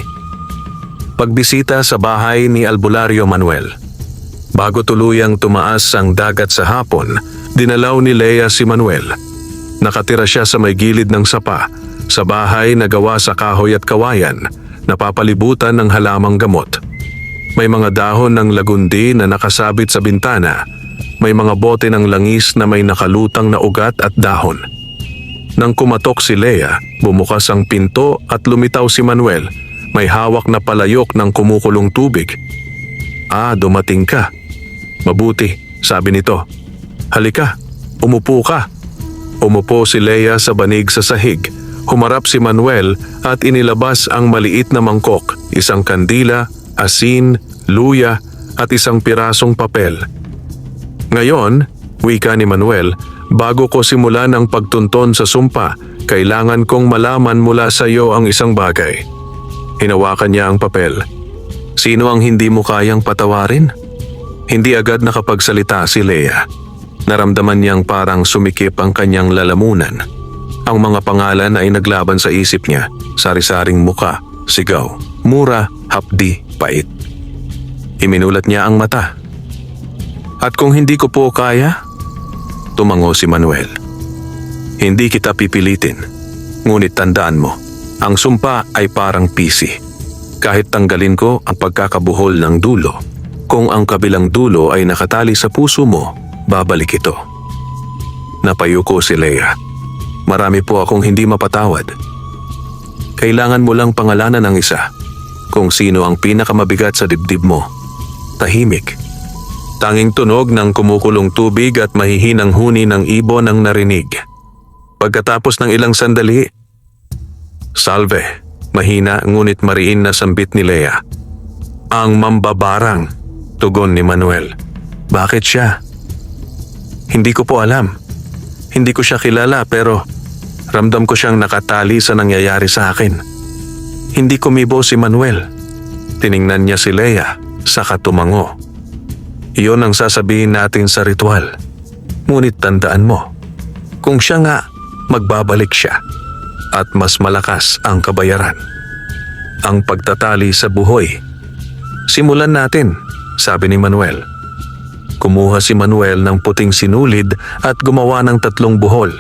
Pagbisita sa bahay ni Albulario Manuel. Bago tuluyang tumaas ang dagat sa hapon, dinalaw ni Leia si Manuel. Nakatira siya sa may gilid ng sapa, sa bahay na gawa sa kahoy at kawayan, napapalibutan ng halamang gamot. May mga dahon ng lagundi na nakasabit sa bintana. May mga bote ng langis na may nakalutang na ugat at dahon. Nang kumatok si Leia, bumukas ang pinto at lumitaw si Manuel. May hawak na palayok ng kumukulong tubig. Ah, dumating ka. Mabuti, sabi nito. Halika, umupo ka. Umupo si Leia sa banig sa sahig. Humarap si Manuel at inilabas ang maliit na mangkok, isang kandila, asin, luya at isang pirasong papel. Ngayon, wika ni Manuel, bago ko simulan ang pagtunton sa sumpa, kailangan kong malaman mula sa iyo ang isang bagay. Hinawakan niya ang papel. Sino ang hindi mo kayang patawarin? Hindi agad nakapagsalita si Leia. Naramdaman niyang parang sumikip ang kanyang lalamunan. Ang mga pangalan ay naglaban sa isip niya, sari-saring muka, sigaw, mura, hapdi, pait. Iminulat niya ang mata. At kung hindi ko po kaya, tumango si Manuel. Hindi kita pipilitin, ngunit tandaan mo, ang sumpa ay parang pisi. Kahit tanggalin ko ang pagkakabuhol ng dulo, kung ang kabilang dulo ay nakatali sa puso mo, babalik ito. Napayuko si Leia. Marami po akong hindi mapatawad. Kailangan mo lang pangalanan ng isa, kung sino ang pinakamabigat sa dibdib mo. Tahimik. Tanging tunog ng kumukulong tubig at mahihinang huni ng ibon ang narinig. Pagkatapos ng ilang sandali, "Salve," mahina ngunit mariin na sambit ni Leia. "Ang mambabarang," tugon ni Manuel. "Bakit siya?" "Hindi ko po alam. Hindi ko siya kilala pero ramdam ko siyang nakatali sa nangyayari sa akin." Hindi kumibo si Manuel. Tiningnan niya si Leia, saka tumango. "Iyon ang sasabihin natin sa ritual. Ngunit tandaan mo, kung siya nga, magbabalik siya. At mas malakas ang kabayaran. Ang pagtatali sa buhoy. Simulan natin," sabi ni Manuel. Kumuha si Manuel ng puting sinulid at gumawa ng 3 buhol.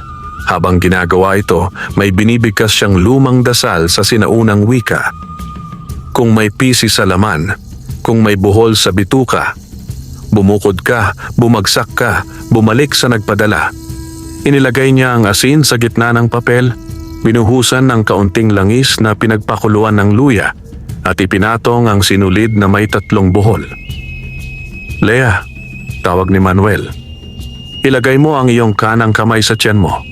Habang ginagawa ito, may binibigkas siyang lumang dasal sa sinaunang wika. Kung may pisi sa laman, kung may buhol sa bituka, bumukod ka, bumagsak ka, bumalik sa nagpadala. Inilagay niya ang asin sa gitna ng papel, binuhusan ng kaunting langis na pinagpakuluan ng luya at ipinatong ang sinulid na may 3 buhol. "Leia," tawag ni Manuel, "ilagay mo ang iyong kanang kamay sa tiyan mo.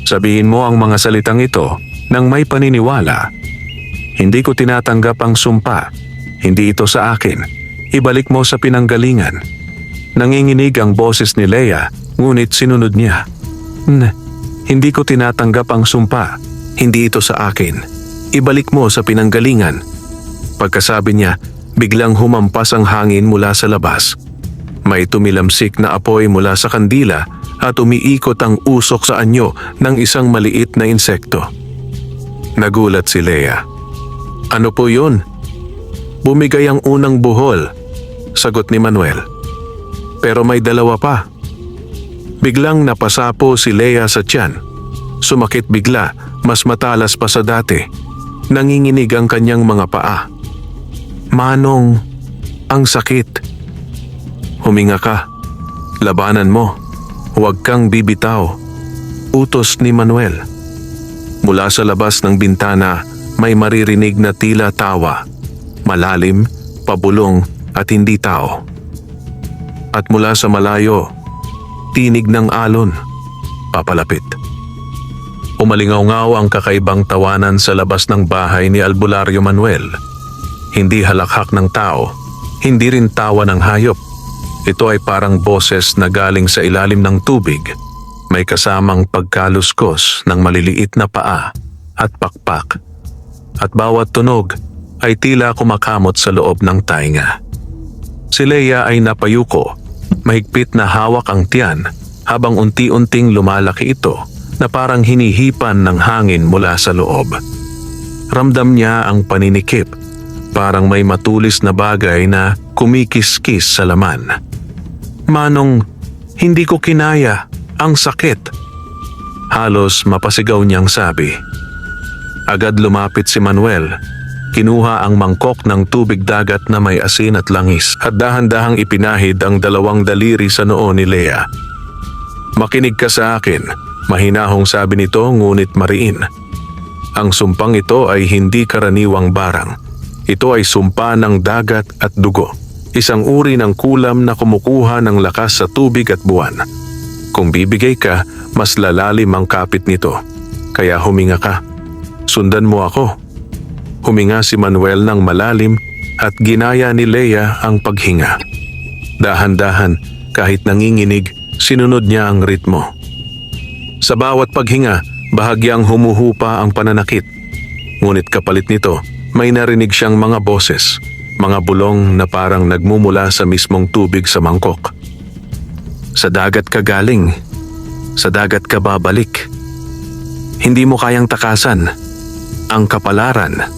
Sabihin mo ang mga salitang ito nang may paniniwala. Hindi ko tinatanggap ang sumpa. Hindi ito sa akin. Ibalik mo sa pinanggalingan." Nanginginig ang boses ni Leia, ngunit sinunod niya. Hindi ko tinatanggap ang sumpa. Hindi ito sa akin. Ibalik mo sa pinanggalingan." Pagkasabi niya, biglang humampas ang hangin mula sa labas. May tumilamsik na apoy mula sa kandila at umiikot ang usok sa anyo ng isang maliit na insekto. Nagulat si Leia. "Ano po yun?" "Bumigay ang unang buhol," sagot ni Manuel. "Pero may 2 pa." Biglang napasapo si Leia sa tiyan. Sumakit bigla, mas matalas pa sa dati. Nanginginig ang kanyang mga paa. "Manong, ang sakit." "Huminga ka. Labanan mo. Huwag kang bibitaw," utos ni Manuel. Mula sa labas ng bintana, may maririnig na tila tawa. Malalim, pabulong at hindi tao. At mula sa malayo, tinig ng alon, papalapit. Umalingaw-ngaw ang kakaibang tawanan sa labas ng bahay ni Albularyo Manuel. Hindi halakhak ng tao, hindi rin tawa ng hayop. Ito ay parang boses na galing sa ilalim ng tubig, may kasamang pagkaluskos ng maliliit na paa at pakpak. At bawat tunog ay tila kumakamot sa loob ng tainga. Si Leia ay napayuko, mahigpit na hawak ang tiyan habang unti-unting lumalaki ito na parang hinihipan ng hangin mula sa loob. Ramdam niya ang paninikip, parang may matulis na bagay na kumikis-kis sa laman. "Manong, hindi ko kinaya. Ang sakit." Halos mapasigaw niyang sabi. Agad lumapit si Manuel. Kinuha ang mangkok ng tubig dagat na may asin at langis at dahan-dahang ipinahid ang 2 daliri sa noo ni Leia. "Makinig ka sa akin," mahinahong sabi nito ngunit mariin. "Ang sumpang ito ay hindi karaniwang barang. Ito ay sumpa ng dagat at dugo. Isang uri ng kulam na kumukuha ng lakas sa tubig at buwan. Kung bibigay ka, mas lalalim ang kapit nito. Kaya huminga ka. Sundan mo ako." Huminga si Manuel ng malalim at ginaya ni Leia ang paghinga. Dahan-dahan, kahit nanginginig, sinunod niya ang ritmo. Sa bawat paghinga, bahagyang humuhupa ang pananakit. Ngunit kapalit nito, may narinig siyang mga boses, mga bulong na parang nagmumula sa mismong tubig sa mangkok. "Sa dagat ka galing, sa dagat ka babalik. Hindi mo kayang takasan ang kapalaran.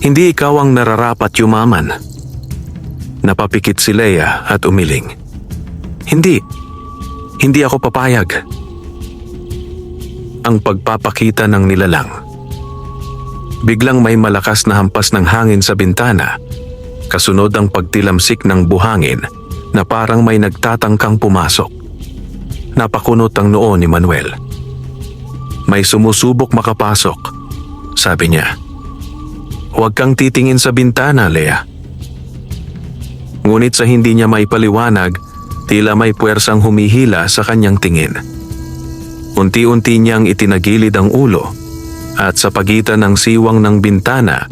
Hindi ikaw ang nararapat yumaman." Napapikit si Leia at umiling. Hindi. Hindi ako papayag. Ang pagpapakita ng nilalang. Biglang may malakas na hampas ng hangin sa bintana, kasunod ang pagtilamsik ng buhangin na parang may nagtatangkang pumasok. Napakunot ang noo ni Manuel. May sumusubok makapasok, sabi niya. Huwag kang titingin sa bintana, Lea. Ngunit sa hindi niya maipaliwanag, tila may puwersang humihila sa kanyang tingin. Unti-unti niyang itinagilid ang ulo at sa pagitan ng siwang ng bintana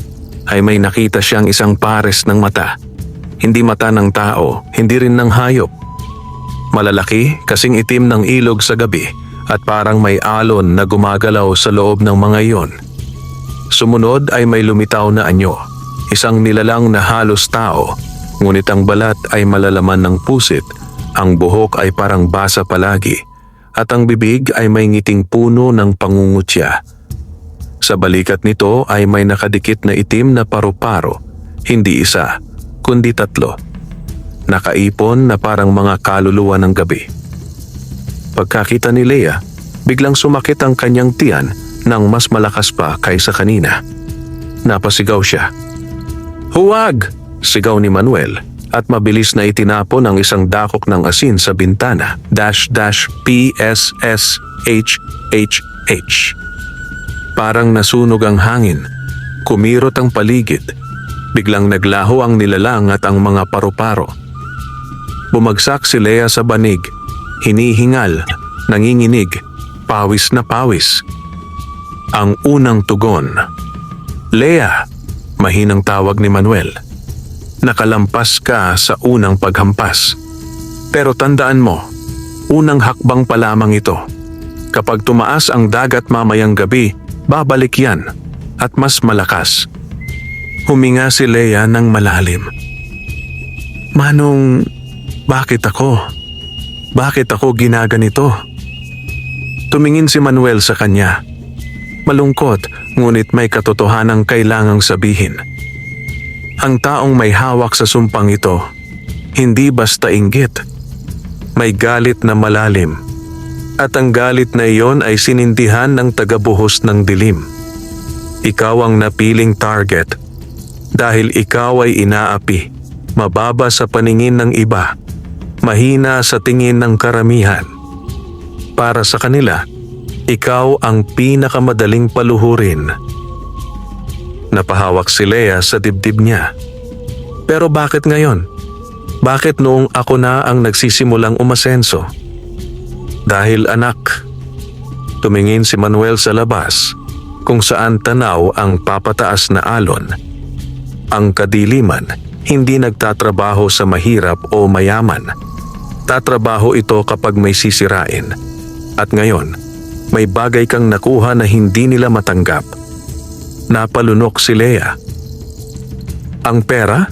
ay may nakita siyang isang pares ng mata. Hindi mata ng tao, hindi rin ng hayop. Malalaki, kasing itim ng ilog sa gabi at parang may alon na gumagalaw sa loob ng mga iyon. Sumunod ay may lumitaw na anyo, isang nilalang na halos tao, ngunit ang balat ay malalaman ng pusit, ang buhok ay parang basa palagi, at ang bibig ay may ngiting puno ng pangungutya. Sa balikat nito ay may nakadikit na itim na paru-paro, hindi isa, kundi 3. Nakaipon na parang mga kaluluwa ng gabi. Pagkakita ni Lea, biglang sumakit ang kanyang tiyan nang mas malakas pa kaysa kanina. Napasigaw siya. Huwag! Sigaw ni Manuel at mabilis na itinapon ang isang dakok ng asin sa bintana. --PSSHHH. Parang nasunog ang hangin. Kumirot ang paligid. Biglang naglaho ang nilalang at ang mga paru-paro. Bumagsak si Lea sa banig. Hinihingal, nanginginig, pawis na pawis. Ang unang tugon. Lea, mahinang tawag ni Manuel. Nakalampas ka sa unang paghampas. Pero tandaan mo, unang hakbang pa lamang ito. Kapag tumaas ang dagat mamayang gabi, babalik yan at mas malakas. Huminga si Lea ng malalim. Manong, bakit ako? Bakit ako ginaganito? Tumingin si Manuel sa kanya. Malungkot, ngunit may katotohanang kailangang sabihin. Ang taong may hawak sa sumpang ito, hindi basta inggit. May galit na malalim. At ang galit na iyon ay sinindihan ng tagabuhos ng dilim. Ikaw ang napiling target. Dahil ikaw ay inaapi, mababa sa paningin ng iba, mahina sa tingin ng karamihan. Para sa kanila, ikaw ang pinakamadaling paluhurin. Napahawak si Lea sa dibdib niya. Pero bakit ngayon? Bakit noong ako na ang nagsisimulang umasenso? Dahil anak. Tumingin si Manuel sa labas, kung saan tanaw ang papataas na alon. Ang kadiliman, hindi nagtatrabaho sa mahirap o mayaman. Tatrabaho ito kapag may sisirain. At ngayon, may bagay kang nakuha na hindi nila matanggap. Napalunok si Lea. Ang pera?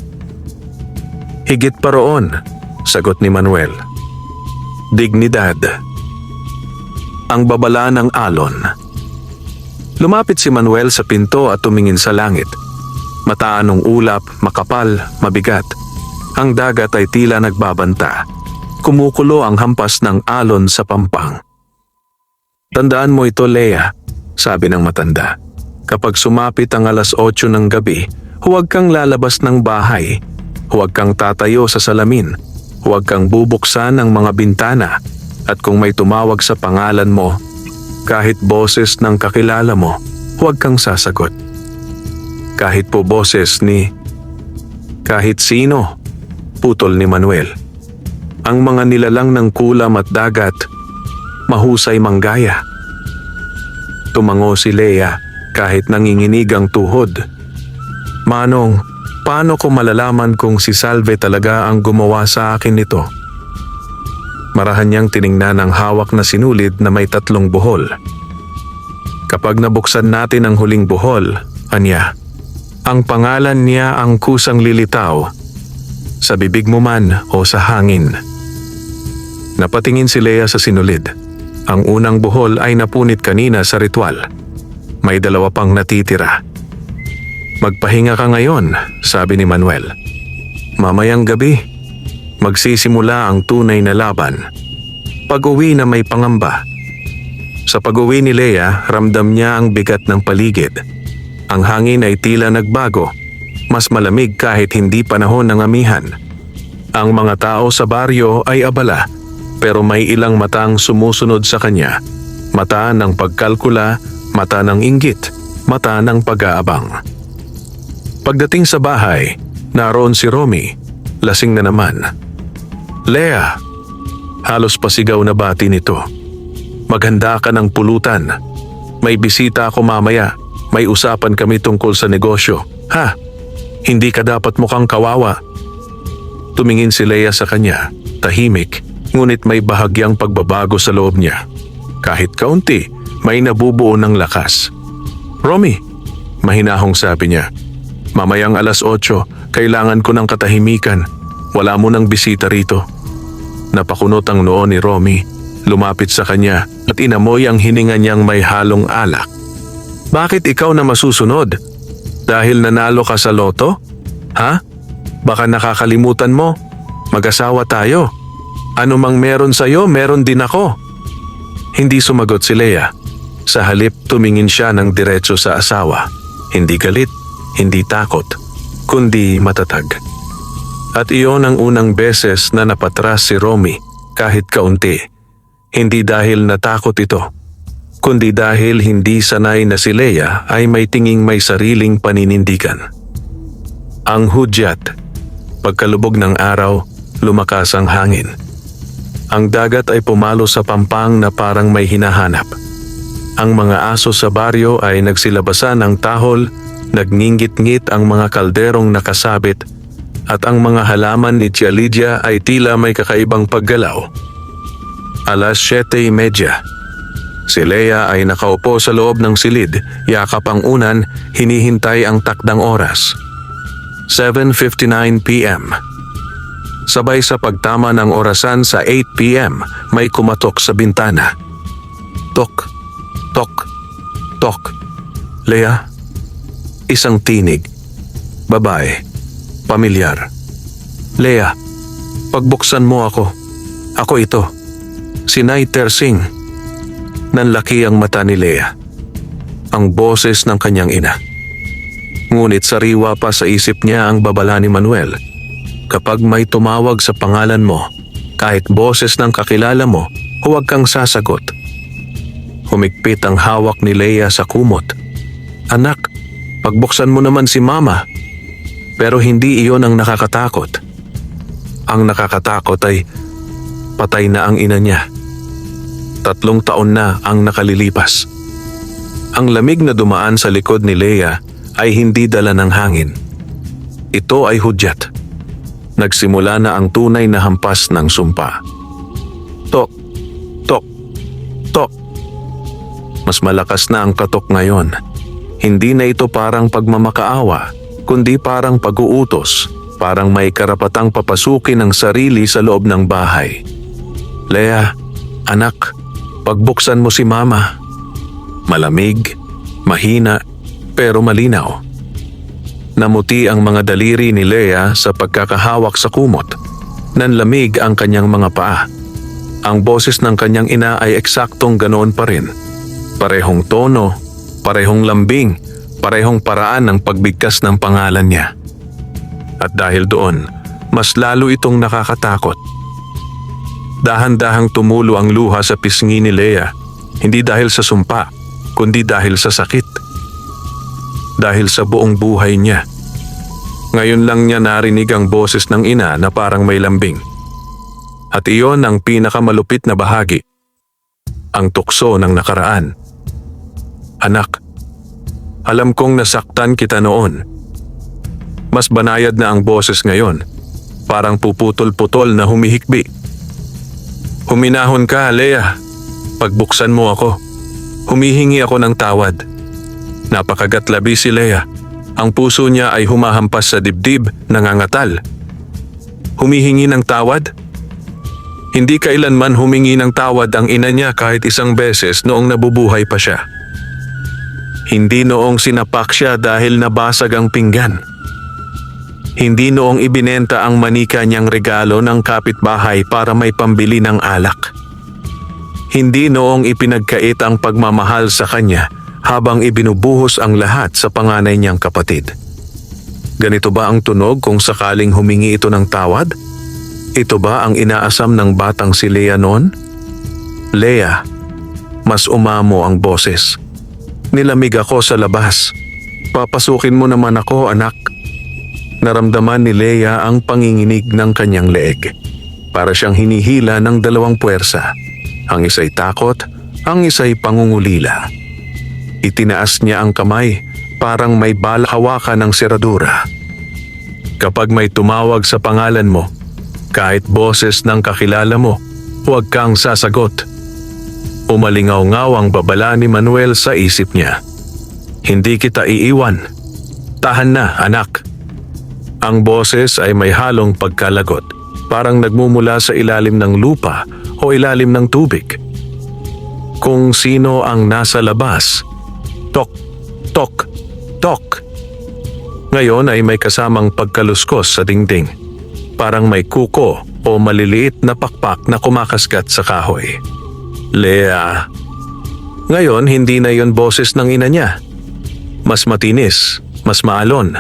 Higit pa roon, sagot ni Manuel. Dignidad. Ang babala ng alon. Lumapit si Manuel sa pinto at tumingin sa langit. Mataanong ulap, makapal, mabigat. Ang dagat ay tila nagbabanta. Kumukulo ang hampas ng alon sa pampang. Tandaan mo ito, Lea, sabi ng matanda. Kapag sumapit ang 8:00 ng gabi, huwag kang lalabas ng bahay. Huwag kang tatayo sa salamin. Huwag kang bubuksan ang mga bintana. At kung may tumawag sa pangalan mo, kahit boses ng kakilala mo, huwag kang sasagot. Kahit po boses ni kahit sino, putol ni Manuel. Ang mga nilalang ng kulam at dagat, mahusay manggaya. Tumango si Lea kahit nanginginig ang tuhod. Manong, paano ko malalaman kung si Salve talaga ang gumawa sa akin nito? Marahan niyang tiningnan ang hawak na sinulid na may 3 buhol. Kapag nabuksan natin ang huling buhol, anya, ang pangalan niya ang kusang lilitaw, sa bibig mo man o sa hangin. Napatingin si Lea sa sinulid. Ang unang buhol ay napunit kanina sa ritual. May 2 pang natitira. Magpahinga ka ngayon, sabi ni Manuel. Mamayang gabi, Magsisimula ang tunay na laban. Pag-uwi na may pangamba. Sa pag-uwi ni Leah, ramdam niya ang bigat ng paligid. Ang hangin ay tila nagbago. Mas malamig kahit hindi panahon ng amihan. Ang mga tao sa baryo ay abala, pero may ilang matang sumusunod sa kanya. Mata ng pagkalkula, mata ng inggit, mata ng pag-aabang. Pagdating sa bahay, naroon si Romy, lasing na naman. "Leah," halos pasigaw na bati nito. "Maghanda ka ng pulutan. May bisita ako mamaya. May usapan kami tungkol sa negosyo. Ha? Hindi ka dapat mukhang kawawa." Tumingin si Leah sa kanya, tahimik, ngunit may bahagyang pagbabago sa loob niya. Kahit kaunti, may nabubuo ng lakas. "Romy," mahinahong sabi niya, "mamayang 8:00, kailangan ko ng katahimikan. Wala mo ng bisita rito." Napakunot ang noo ni Romy, lumapit sa kanya at inamoy ang hininga niyang may halong alak. "Bakit ikaw na masusunod? Dahil nanalo ka sa loto? Ha? Baka nakakalimutan mo, mag-asawa tayo. Ano mang meron sa'yo, meron din ako." Hindi sumagot si Leah. Sa halip, tumingin siya ng diretso sa asawa. Hindi galit, hindi takot, kundi matatag. At iyon ang unang beses na napatras si Romy kahit kaunti. Hindi dahil natakot ito, kundi dahil hindi sanay na si Leah ay may tinging may sariling paninindigan. Ang hudyat. Pagkalubog ng araw, lumakas ang hangin. Ang dagat ay pumalo sa pampang na parang may hinahanap. Ang mga aso sa baryo ay nagsilabasan ng tahol, nagngingit-ngit ang mga kalderong nakasabit, at ang mga halaman ni Tia Lydia ay tila may kakaibang paggalaw. 7:30. Si Leah ay nakaupo sa loob ng silid, yakap ang unan, hinihintay ang takdang oras. 7:59 p.m. Sabay sa pagtama ng orasan sa 8 p.m, may kumatok sa bintana. Tok, tok, tok. "Leah?" Isang tinig. Babae. Pamilyar. "Leah, pagbuksan mo ako. Ako ito. Si Naiter Singh." Nanlaki ang mata ni Leah. Ang boses ng kanyang ina. Ngunit sariwa pa sa isip niya ang babala ni Manuel. Kapag may tumawag sa pangalan mo, kahit boses ng kakilala mo, huwag kang sasagot. Humigpit ang hawak ni Leah sa kumot. "Anak, pagbuksan mo naman si Mama." Pero hindi iyon ang nakakatakot. Ang nakakatakot ay patay na ang ina niya. 3 taon na ang nakalilipas. Ang lamig na dumaan sa likod ni Leah ay hindi dala ng hangin. Ito ay hudyat. Nagsimula na ang tunay na hampas ng sumpa. Tok, tok, tok. Mas malakas na ang katok ngayon. Hindi na ito parang pagmamakaawa, kundi parang pag-uutos, parang may karapatang papasukin ang sarili sa loob ng bahay. "Leah, anak, pagbuksan mo si Mama." Malamig, mahina, pero malinaw. Namuti ang mga daliri ni Leah sa pagkakahawak sa kumot. Nanlamig ang kanyang mga paa. Ang boses ng kanyang ina ay eksaktong ganoon pa rin. Parehong tono, parehong lambing, parehong paraan ng pagbigkas ng pangalan niya. At dahil doon, mas lalo itong nakakatakot. Dahan-dahang tumulo ang luha sa pisngi ni Leah, hindi dahil sa sumpa, kundi dahil sa sakit. Dahil sa buong buhay niya. Ngayon lang niya narinig ang boses ng ina na parang may lambing. At iyon ang pinakamalupit na bahagi. Ang tukso ng nakaraan. "Anak, alam kong nasaktan kita noon." Mas banayad na ang boses ngayon, parang puputol-putol na humihikbi. "Huminahon ka, Leah. Pagbuksan mo ako. Humihingi ako ng tawad." Napakagatlabi si Leah. Ang puso niya ay humahampas sa dibdib, nangangatal. Humihingi ng tawad? Hindi kailanman humingi ng tawad ang ina niya kahit isang beses noong nabubuhay pa siya. Hindi noong sinapak siya dahil nabasag ang pinggan. Hindi noong ibinenta ang manika niyang regalo ng kapitbahay para may pambili ng alak. Hindi noong ipinagkait ang pagmamahal sa kanya habang ibinubuhos ang lahat sa panganay niyang kapatid. Ganito ba ang tunog kung sakaling humingi ito ng tawad? Ito ba ang inaasam ng batang si Lea noon? Lea, mas umamo ang boses. Nilamig ako sa labas. Papasukin mo naman ako, anak. Naramdaman ni Lea ang panginginig ng kanyang leeg. Para siyang hinihila ng dalawang puwersa. Ang isa'y takot, ang isa'y pangungulila. Itinaas niya ang kamay, parang may bala hawakan ng seradura. Kapag may tumawag sa pangalan mo, kahit boses ng kakilala mo, huwag kang sasagot. Umalingaw-ngaw ang babala ni Manuel sa isip niya. Hindi kita iiwan. Tahan na, anak. Ang boses ay may halong pagkalagot, parang nagmumula sa ilalim ng lupa o ilalim ng tubig. Kung sino ang nasa labas, tok, tok, tok. Ngayon ay may kasamang pagkaluskos sa dingding, parang may kuko o maliliit na pakpak na kumakasgat sa kahoy. Lea. Ngayon hindi na yon boses ng ina niya. Mas matinis, mas maalon.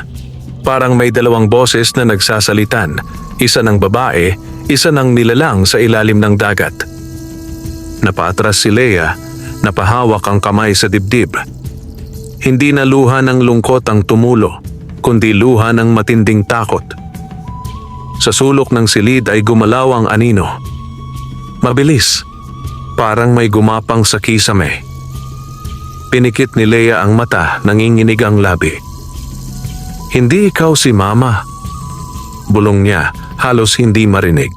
Parang may dalawang boses na nagsasalitan, isa ng babae, isa ng nilalang sa ilalim ng dagat. Napaatras si Lea, napahawak ang kamay sa dibdib. Hindi na luha ng lungkot ang tumulo, kundi luha ng matinding takot. Sa sulok ng silid ay gumalaw ang anino. Mabilis, parang may gumapang sa kisame. Pinikit ni Lea ang mata, nanginginig ang labi. Hindi ikaw si Mama. Bulong niya, halos hindi marinig.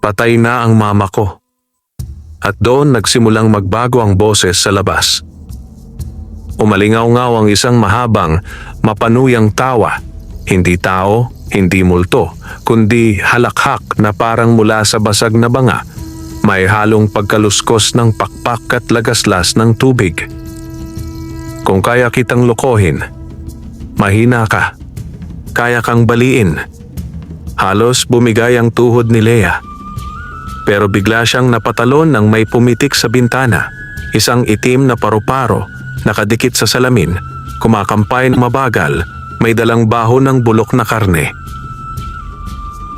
Patay na ang mama ko. At doon nagsimulang magbago ang boses sa labas. Umalingaw-ngaw ang isang mahabang, mapanuyang tawa. Hindi tao, hindi multo, kundi halakhak na parang mula sa basag na banga. May halong pagkaluskos ng pakpak at lagaslas ng tubig. Kung kaya kitang lokohin, mahina ka. Kaya kang baliin. Halos bumigay ang tuhod ni Lea. Pero bigla siyang napatalon nang may pumitik sa bintana. Isang itim na paru-paro, nakadikit sa salamin, kumakampay ng mabagal, may dalang baho ng bulok na karne.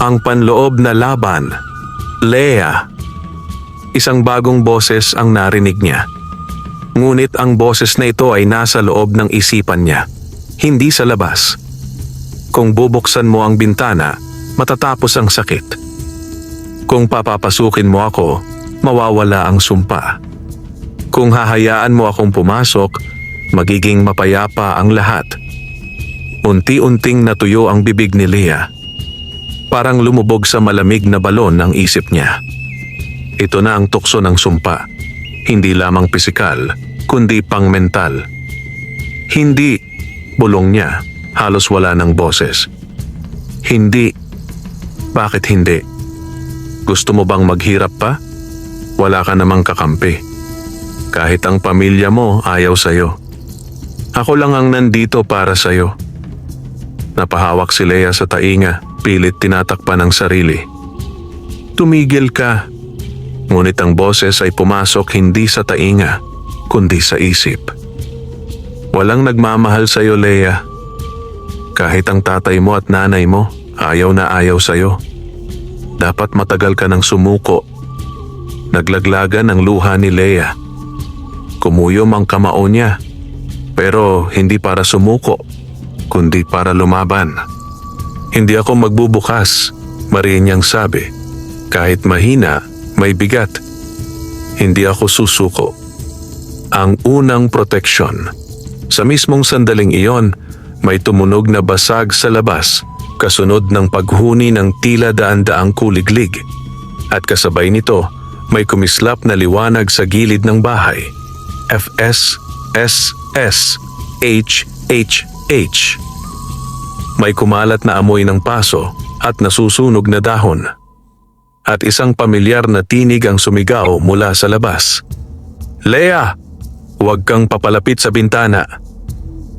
Ang panloob na laban. Lea. Isang bagong boses ang narinig niya. Ngunit ang boses na ito ay nasa loob ng isipan niya, hindi sa labas. Kung bubuksan mo ang bintana, matatapos ang sakit. Kung papapasukin mo ako, mawawala ang sumpa. Kung hahayaan mo akong pumasok, magiging mapayapa ang lahat. Unti-unting natuyo ang bibig ni Lea. Parang lumubog sa malamig na balon ang isip niya. Ito na ang tukso ng sumpa. Hindi lamang pisikal, kundi pang-mental. Hindi, bulong niya, halos wala ng boses. Hindi. Bakit hindi? Gusto mo bang maghirap pa? Wala ka namang kakampi. Kahit ang pamilya mo ayaw sa'yo. Ako lang ang nandito para sa'yo. Napahawak si Lea sa tainga, pilit tinatakpan ang sarili. Tumigil ka. Ngunit ang boses ay pumasok hindi sa tainga, kundi sa isip. Walang nagmamahal sa'yo, Lea. Kahit ang tatay mo at nanay mo, ayaw na ayaw sa'yo. Dapat matagal ka ng sumuko. Naglaglagan ang luha ni Lea. Kumuyom ang kamao niya, pero hindi para sumuko, kundi para lumaban. Hindi ako magbubukas, mariin niyang sabi. Kahit mahina, may bigat. Hindi ako susuko. Ang unang proteksyon. Sa mismong sandaling iyon, may tumunog na basag sa labas, kasunod ng paghuni ng tila daan-daang kuliglig. At kasabay nito, may kumislap na liwanag sa gilid ng bahay. FS, SS, HHH. May kumalat na amoy ng paso at nasusunog na dahon. At isang pamilyar na tinig ang sumigaw mula sa labas. Lea, huwag kang papalapit sa bintana.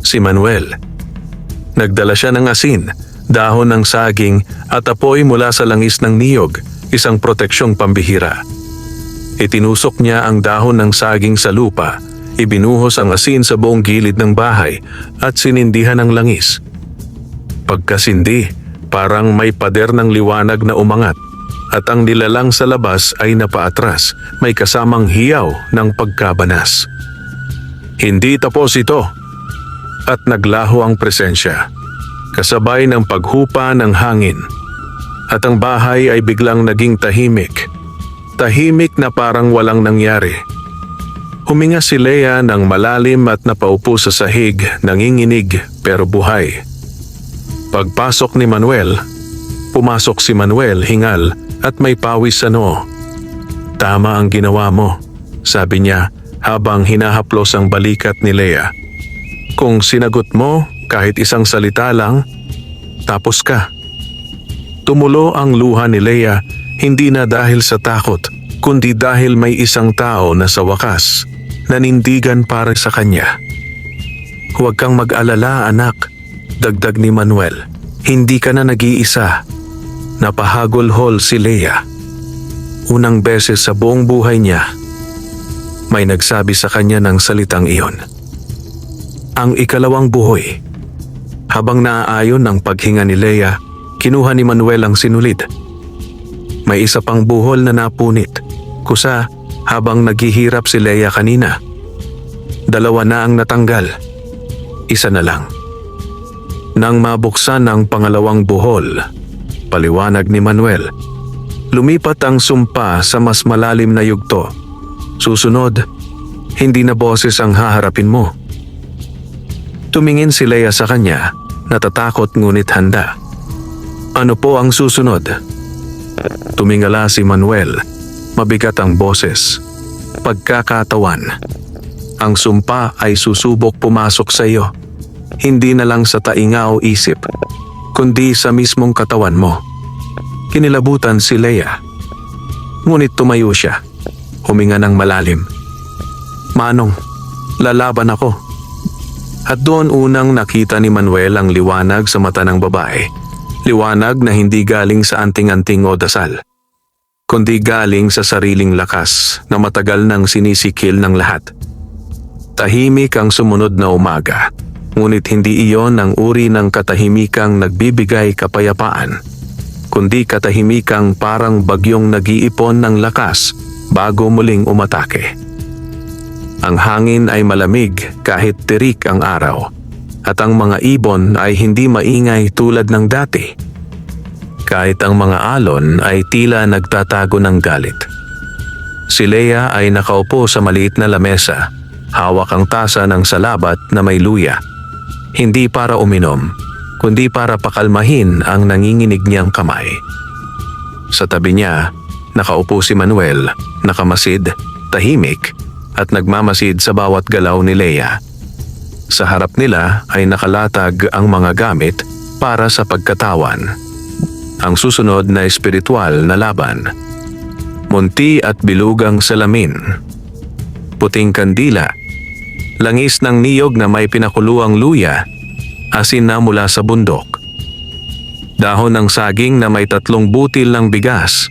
Si Manuel. Nagdala siya ng asin, dahon ng saging at apoy mula sa langis ng niyog, isang proteksyong pambihira. Itinusok niya ang dahon ng saging sa lupa, ibinuhos ang asin sa buong gilid ng bahay at sinindihan ang langis. Pagkasindi, parang may pader ng liwanag na umangat at ang nilalang sa labas ay napaatras, may kasamang hiyaw ng pagkabanas. Hindi tapos ito at naglaho ang presensya, kasabay ng paghupa ng hangin at ang bahay ay biglang naging tahimik. Tahimik na parang walang nangyari. Huminga si Lea ng malalim at napaupo sa sahig, nanginginig pero buhay. Pagpasok ni Manuel, pumasok si Manuel hingal at may pawis sa noo. Tama ang ginawa mo, sabi niya habang hinahaplos ang balikat ni Lea. Kung sinagot mo kahit isang salita lang, tapos ka. Tumulo ang luha ni Lea, hindi na dahil sa takot, kundi dahil may isang tao na sa wakas nanindigan para sa kanya. Huwag kang mag-alala, anak, dagdag ni Manuel. Hindi ka na nag-iisa. Napahagulhol si Lea. Unang beses sa buong buhay niya, may nagsabi sa kanya ng salitang iyon. Ang ikalawang buhoy. Habang naaayon ng paghinga ni Lea, kinuha ni Manuel ang sinulid. May isa pang buhol na napunit, kusa habang naghihirap si Lea kanina. 2 na ang natanggal, 1 na lang. Nang mabuksan ang pangalawang buhol, paliwanag ni Manuel, lumipat ang sumpa sa mas malalim na yugto. Susunod, hindi na boses ang haharapin mo. Tumingin si Lea sa kanya, natatakot ngunit handa. Ano po ang susunod? Tumingala si Manuel, mabigat ang boses. Pagkakatawan. Ang sumpa ay susubok pumasok sa iyo. Hindi na lang sa tainga o isip, kundi sa mismong katawan mo. Kinilabutan si Lea. Ngunit tumayo siya, huminga ng malalim. Manong, lalaban ako. At doon unang nakita ni Manuel ang liwanag sa mata ng babae. Liwanag na hindi galing sa anting-anting o dasal, kundi galing sa sariling lakas na matagal nang sinisikil ng lahat. Tahimik ang sumunod na umaga, ngunit hindi iyon ang uri ng katahimikang nagbibigay kapayapaan, kundi katahimikang parang bagyong nag-iipon ng lakas bago muling umatake. Ang hangin ay malamig kahit tirik ang araw, at ang mga ibon ay hindi maingay tulad ng dati. Kahit ang mga alon ay tila nagtatago ng galit. Si Lea ay nakaupo sa maliit na lamesa, hawak ang tasa ng salabat na may luya. Hindi para uminom, kundi para pakalmahin ang nanginginig niyang kamay. Sa tabi niya, nakaupo si Manuel, nakamasid, tahimik, at nagmamasid sa bawat galaw ni Lea. Sa harap nila ay nakalatag ang mga gamit para sa pagkatawan. Ang susunod na espiritual na laban. Munti at bilugang salamin. Puting kandila. Langis ng niyog na may pinakuluang luya. Asin na mula sa bundok. Dahon ng saging na may 3 butil ng bigas.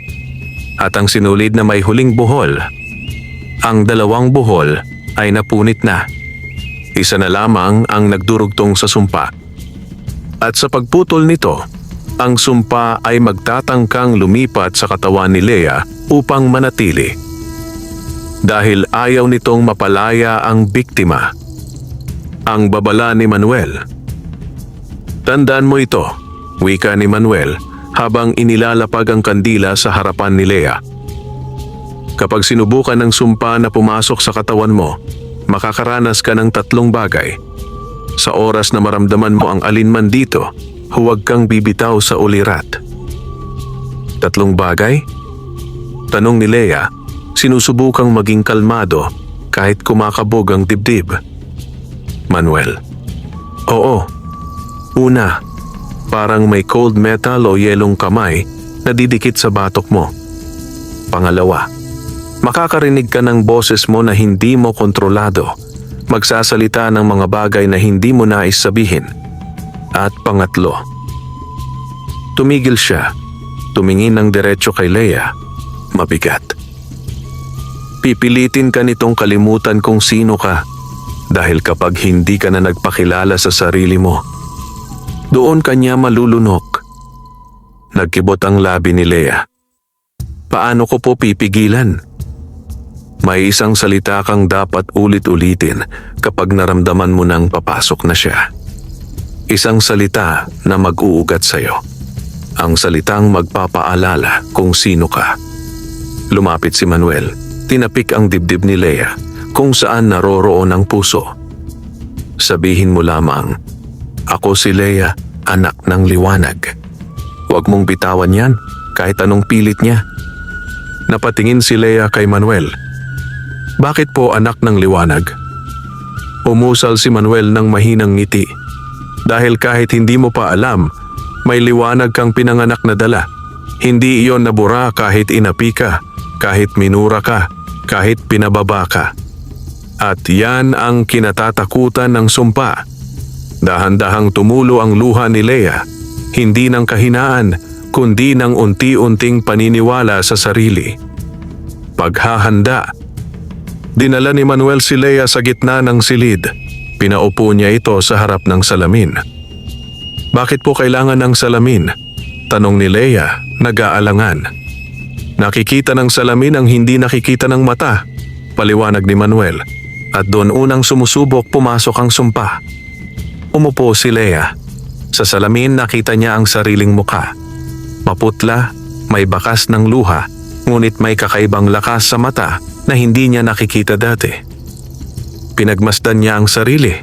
At ang sinulid na may huling buhol. Ang 2 buhol ay napunit na. 1 na lamang ang nagdurugtong sa sumpa. At sa pagputol nito, ang sumpa ay magtatangkang lumipat sa katawan ni Lea upang manatili. Dahil ayaw nitong mapalaya ang biktima. Ang babala ni Manuel. Tandaan mo ito, wika ni Manuel habang inilalapag ang kandila sa harapan ni Lea. Kapag sinubukan ng sumpa na pumasok sa katawan mo, makakaranas ka ng 3 bagay. Sa oras na maramdaman mo ang alinman dito, huwag kang bibitaw sa ulirat. 3 bagay? Tanong ni Lea, sinusubukang maging kalmado kahit kumakabog ang dibdib. Manuel. Oo. Una, parang may cold metal o yelong kamay na didikit sa batok mo. Pangalawa, makakarinig ka ng boses mo na hindi mo kontrolado, magsasalita ng mga bagay na hindi mo nais sabihin. At pangatlo, Tumigil siya. Tumingin ng diretso kay Leia. Mabigat. Pipilitin ka nitong kalimutan kung sino ka dahil kapag hindi ka na nagpakilala sa sarili mo, doon kanya malulunok. Nagkibot ang labi ni Leia. Paano ko po pipigilan? May isang salita kang dapat ulit-ulitin kapag naramdaman mo nang papasok na siya. Isang salita na mag-uugat sa'yo. Ang salitang magpapaalala kung sino ka. Lumapit si Manuel. Tinapik ang dibdib ni Leia kung saan naroroon ang puso. Sabihin mo lamang, ako si Leia, anak ng liwanag. Huwag mong bitawan yan kahit anong pilit niya. Napatingin si Leia kay Manuel. Bakit po anak ng liwanag? Umusal si Manuel ng mahinang ngiti. Dahil kahit hindi mo pa alam, may liwanag kang pinanganak na dala. Hindi iyon nabura kahit inapi ka, kahit minura ka, kahit pinababa ka. At yan ang kinatatakutan ng sumpa. Dahan-dahang tumulo ang luha ni Leia, hindi ng kahinaan, kundi ng unti-unting paniniwala sa sarili. Paghahanda. Dinala ni Manuel si Leia sa gitna ng silid. Pinaupo niya ito sa harap ng salamin. Bakit po kailangan ng salamin? Tanong ni Leia, nag-aalangan. Nakikita ng salamin ang hindi nakikita ng mata, paliwanag ni Manuel. At doon unang sumusubok pumasok ang sumpa. Umupo si Leia. Sa salamin nakita niya ang sariling mukha. Maputla, may bakas ng luha, ngunit may kakaibang lakas sa mata na hindi niya nakikita dati. Pinagmasdan niya ang sarili.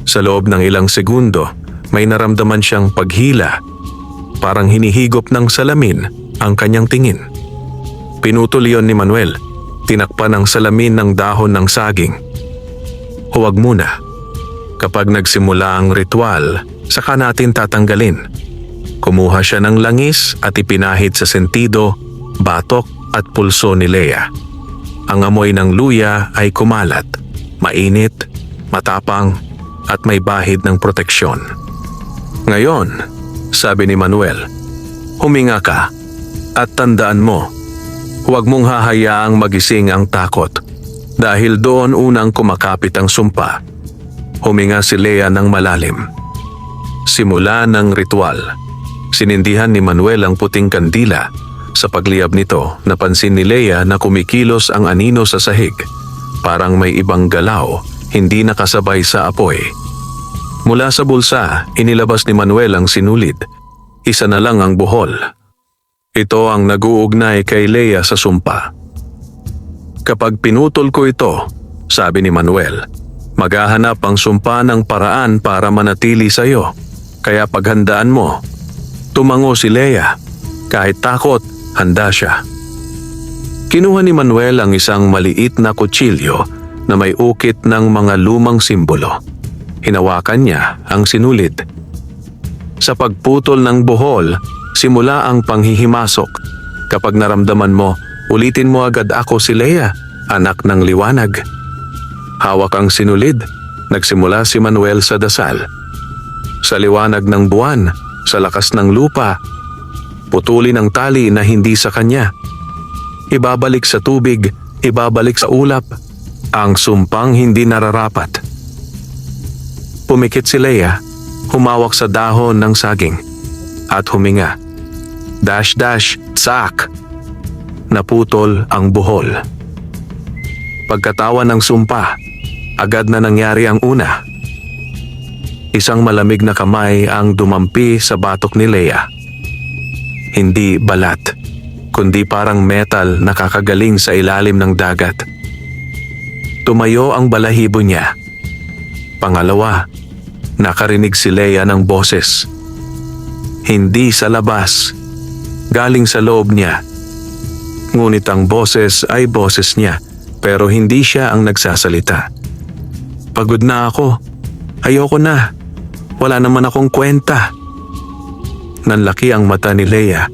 Sa loob ng ilang segundo, may naramdaman siyang paghila. Parang hinihigop ng salamin ang kanyang tingin. Pinutol iyon ni Manuel. Tinakpan ang salamin ng dahon ng saging. Huwag muna. Kapag nagsimula ang ritual, saka natin tatanggalin. Kumuha siya ng langis at ipinahid sa sentido, batok at pulso ni Leia. Ang amoy ng luya ay kumalat, mainit, matapang at may bahid ng proteksyon. Ngayon, sabi ni Manuel, huminga ka at tandaan mo, huwag mong hahayaang magising ang takot dahil doon unang kumakapit ang sumpa. Huminga si Leia ng malalim. Simula ng ritual. Sinindihan ni Manuel ang puting kandila. Sa pagliyab nito, napansin ni Leia na kumikilos ang anino sa sahig. Parang may ibang galaw, hindi nakasabay sa apoy. Mula sa bulsa, inilabas ni Manuel ang sinulid. Isa na lang ang buhol. Ito ang nag-uugnay kay Leia sa sumpa. Kapag pinutol ko ito, sabi ni Manuel, maghahanap ang sumpa ng paraan para manatili sa iyo. Kaya paghandaan mo, tumango si Leia. Kahit takot, handa siya. Kinuha ni Manuel ang isang maliit na kutsilyo na may ukit ng mga lumang simbolo. Hinawakan niya ang sinulid. Sa pagputol ng buhol, simula ang panghihimasok. Kapag naramdaman mo, ulitin mo agad ako si Leia, anak ng liwanag. Hawak ang sinulid, nagsimula si Manuel sa dasal. Sa liwanag ng buwan, sa lakas ng lupa, putulin ang tali na hindi sa kanya. Ibabalik sa tubig, ibabalik sa ulap, ang sumpang hindi nararapat. Pumikit si Leia, humawak sa dahon ng saging, at huminga. Dash dash, tsak! Naputol ang buhol. Pagkatawa ng sumpa, agad na nangyari ang una. Isang malamig na kamay ang dumampi sa batok ni Leia. Hindi balat, kundi parang metal na kakagaling sa ilalim ng dagat. Tumayo ang balahibo niya. Pangalawa, nakarinig si Leia ng boses. Hindi sa labas, galing sa loob niya. Ngunit ang boses ay boses niya, pero hindi siya ang nagsasalita. Pagod na ako. Ayoko na. Wala naman akong kwenta. Nanlaki ang mata ni Leia.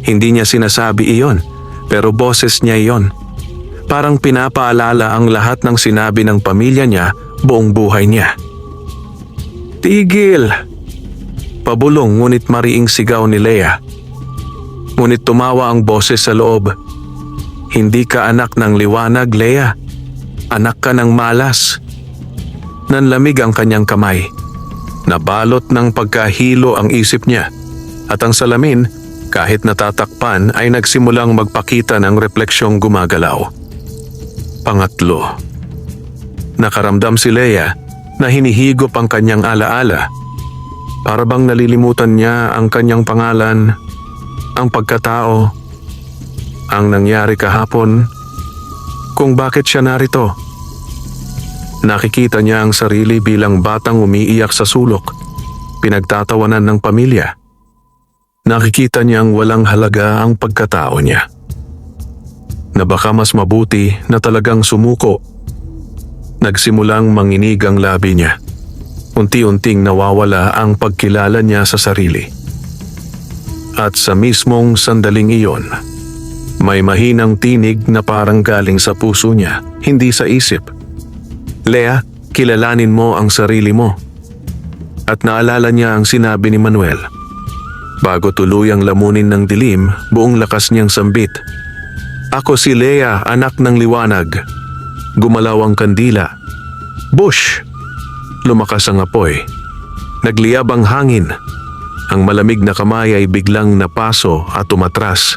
Hindi niya sinasabi iyon, pero boses niya iyon. Parang pinapaalala ang lahat ng sinabi ng pamilya niya buong buhay niya. Tigil! Pabulong ngunit mariing sigaw ni Lea. Ngunit tumawa ang boses sa loob. Hindi ka anak ng liwanag, Lea. Anak ka ng malas. Nanlamig ang kanyang kamay. Nabalot ng pagkahilo ang isip niya. At ang salamin, kahit natatakpan, ay nagsimulang magpakita ng refleksyong gumagalaw. Pangatlo. Nakaramdam si Lea na hinihigop ang kanyang alaala. Para bang nalilimutan niya ang kanyang pangalan, ang pagkatao, ang nangyari kahapon, kung bakit siya narito. Nakikita niya ang sarili bilang batang umiiyak sa sulok, pinagtatawanan ng pamilya. Nakikita niyang walang halaga ang pagkatao niya. Na baka mas mabuti na talagang sumuko. Nagsimulang manginig ang labi niya. Unti-unting nawawala ang pagkilala niya sa sarili. At sa mismong sandaling iyon, may mahinang tinig na parang galing sa puso niya, hindi sa isip. Lea, kilalanin mo ang sarili mo. At naalala niya ang sinabi ni Manuel. Bago tuluyang lamunin ng dilim, buong lakas niyang sambit. Ako si Lea, anak ng liwanag. Gumalaw ang kandila. Bush! Lumakas ang apoy. Nagliyab ang hangin. Ang malamig na kamay ay biglang napaso at umatras.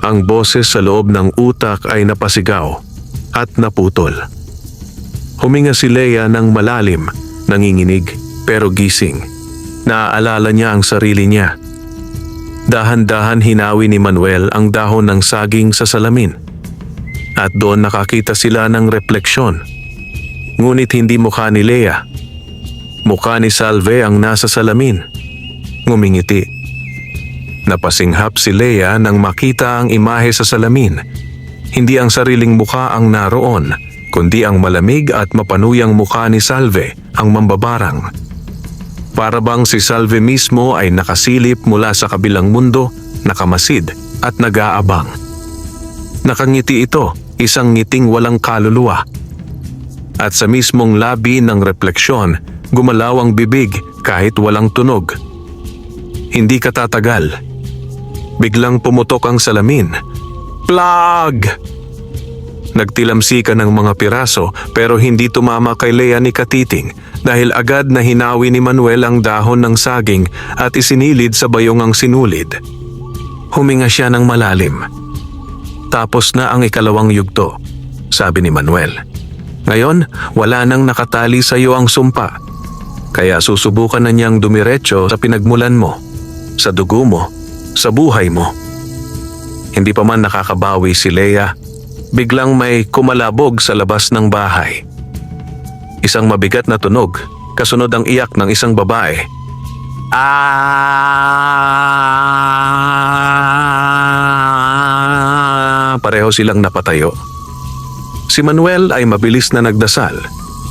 Ang boses sa loob ng utak ay napasigaw at naputol. Huminga si Lea ng malalim, nanginginig pero gising. Naaalala niya ang sarili niya. Dahan-dahan hinawi ni Manuel ang dahon ng saging sa salamin. At doon nakakita sila ng refleksyon. Ngunit hindi mukha ni Lea. Mukha ni Salve ang nasa salamin. Ngumingiti. Napasinghap si Lea nang makita ang imahe sa salamin. Hindi ang sariling mukha ang naroon, kundi ang malamig at mapanuyang mukha ni Salve, ang mambabarang. Para bang si Salve mismo ay nakasilip mula sa kabilang mundo, nakamasid at nag-aabang. Nakangiti ito, isang ngiting walang kaluluwa. At sa mismong labi ng refleksyon, gumalaw ang bibig kahit walang tunog. Hindi katatagal. Biglang pumutok ang salamin. Plag! Nagtilamsikan ng mga piraso pero hindi tumama kay Lea ni Katiting dahil agad na hinawi ni Manuel ang dahon ng saging at isinilid sa bayong ang sinulid. Huminga siya ng malalim. Tapos na ang ikalawang yugto, sabi ni Manuel. Ngayon, wala nang nakatali sa iyo ang sumpa. Kaya susubukan na niyang dumiretso sa pinagmulan mo, sa dugo mo, sa buhay mo. Hindi pa man nakakabawi si Lea. Biglang may kumalabog sa labas ng bahay. Isang mabigat na tunog, kasunod ang iyak ng isang babae. Pareho silang napatayo. Si Manuel ay mabilis na nagdasal.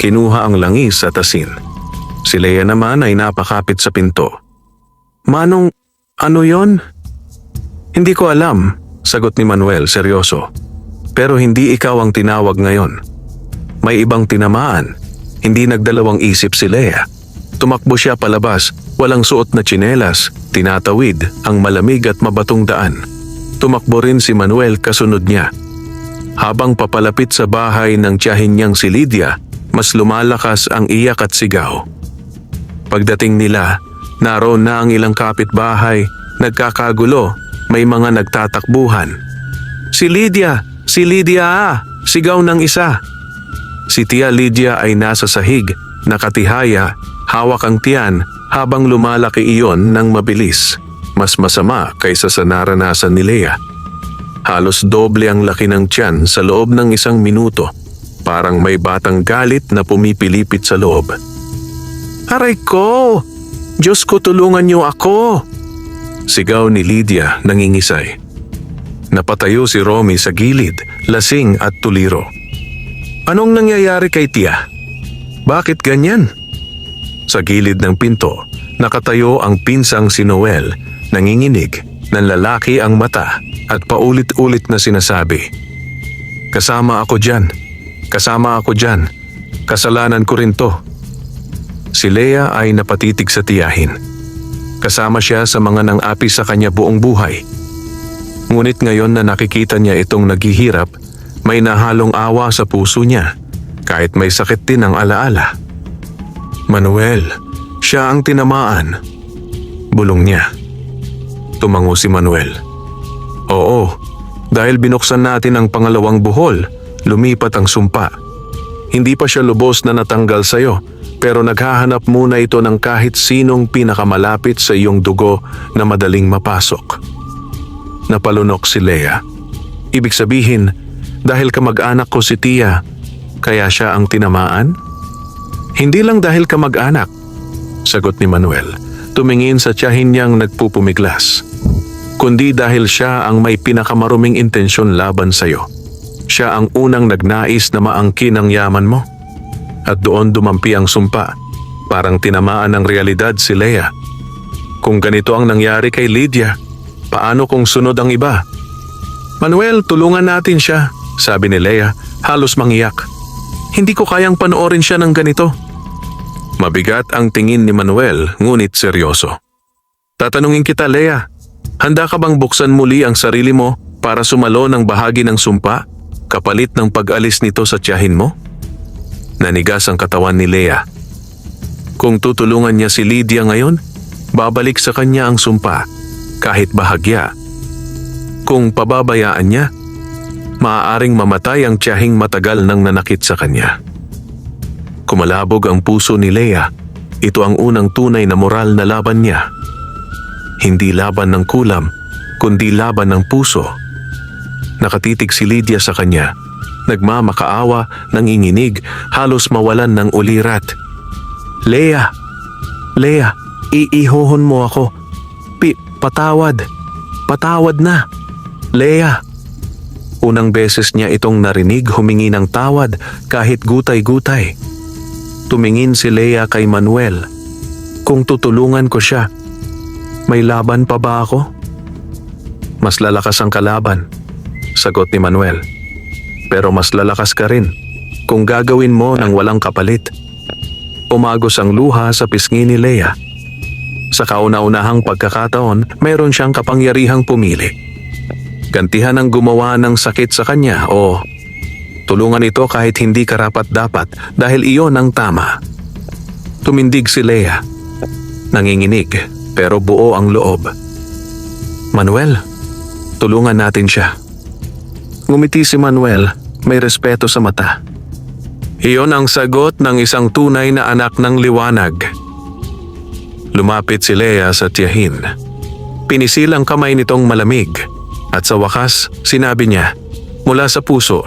Kinuha ang langis at asin. Si Lea naman ay napakapit sa pinto. Manong, ano yon? Hindi ko alam, sagot ni Manuel seryoso. Pero hindi ikaw ang tinawag ngayon. May ibang tinamaan. Hindi nagdalawang isip si Lea. Tumakbo siya palabas, walang suot na tsinelas, tinatawid ang malamig at mabatong daan. Tumakbo rin si Manuel kasunod niya. Habang papalapit sa bahay ng tiyahin niyang si Lydia, mas lumalakas ang iyak at sigaw. Pagdating nila, naroon na ang ilang kapitbahay, nagkakagulo, may mga nagtatakbuhan. Si Lydia! Si Lydia! Sigaw ng isa. Si Tia Lydia ay nasa sahig, nakatihaya, hawak ang tiyan habang lumalaki iyon ng mabilis. Mas masama kaysa sa naranasan ni Lea. Halos doble ang laki ng tiyan sa loob ng isang minuto. Parang may batang galit na pumipilipit sa loob. Aray ko! Diyos ko, tulungan niyo ako! Sigaw ni Lydia nangingisay. Napatayo si Romy sa gilid, lasing at tuliro. Anong nangyayari kay Tia? Bakit ganyan? Sa gilid ng pinto, nakatayo ang pinsang si Noel, nanginginig, nanlalaki ang mata at paulit-ulit na sinasabi. Kasama ako dyan. Kasama ako dyan. Kasalanan ko rin to. Si Lea ay napatitig sa tiyahin. Kasama siya sa mga nang-api sa kanya buong buhay. Ngunit ngayon na nakikita niya itong naghihirap, may nahalong awa sa puso niya, kahit may sakit din ang alaala. Manuel, siya ang tinamaan. Bulong niya. Tumango si Manuel. Oo, dahil binuksan natin ang pangalawang buhol, lumipat ang sumpa. Hindi pa siya lubos na natanggal sa'yo, pero naghahanap muna ito ng kahit sinong pinakamalapit sa iyong dugo na madaling mapasok. Napalunok si Lea. Ibig sabihin, dahil kamag-anak ko si Tia, kaya siya ang tinamaan? Hindi lang dahil kamag-anak, sagot ni Manuel, tumingin sa tiyahin niyang nagpupumiglas. Kundi dahil siya ang may pinakamaruming intensyon laban sa'yo. Siya ang unang nagnais na maangkin ang yaman mo. At doon dumampi ang sumpa, parang tinamaan ng realidad si Lea. Kung ganito ang nangyari kay Lydia, paano kung sunod ang iba? Manuel, tulungan natin siya, sabi ni Lea, halos mangiyak. Hindi ko kayang panoorin siya ng ganito. Mabigat ang tingin ni Manuel, ngunit seryoso. Tatanungin kita, Lea, handa ka bang buksan muli ang sarili mo para sumalo ng bahagi ng sumpa, kapalit ng pag-alis nito sa tiyahin mo? Nanigas ang katawan ni Lea. Kung tutulungan niya si Lydia ngayon, babalik sa kanya ang sumpa, kahit bahagya. Kung pababayaan niya, maaaring mamatay ang tiyahing matagal nang nanakit sa kanya. Kumalabog ang puso ni Lea. Ito ang unang tunay na moral na laban niya. Hindi laban ng kulam, kundi laban ng puso. Nakatitig si Lydia sa kanya. Nagmamakaawa, nanginginig, halos mawalan ng ulirat. Lea, iihohon mo ako. Patawad na. Lea. Unang beses niya itong narinig humingi ng tawad kahit gutay-gutay. Tumingin si Lea kay Manuel. Kung tutulungan ko siya, may laban pa ba ako? Mas lalakas ang kalaban, sagot ni Manuel. Pero mas lalakas ka rin kung gagawin mo ng walang kapalit. Umagos ang luha sa pisngi ni Lea. Sa kauna-unahang pagkakataon, mayroon siyang kapangyarihang pumili. Gantihan ang gumawa ng sakit sa kanya o tulungan ito kahit hindi karapat-dapat dahil iyon ang tama. Tumindig si Lea. Nanginginig pero buo ang loob. Manuel, tulungan natin siya. Ngumiti si Manuel. May respeto sa mata. Iyon ang sagot ng isang tunay na anak ng liwanag. Lumapit si Lea sa tiyahin. Pinisil ang kamay nitong malamig at sa wakas sinabi niya mula sa puso,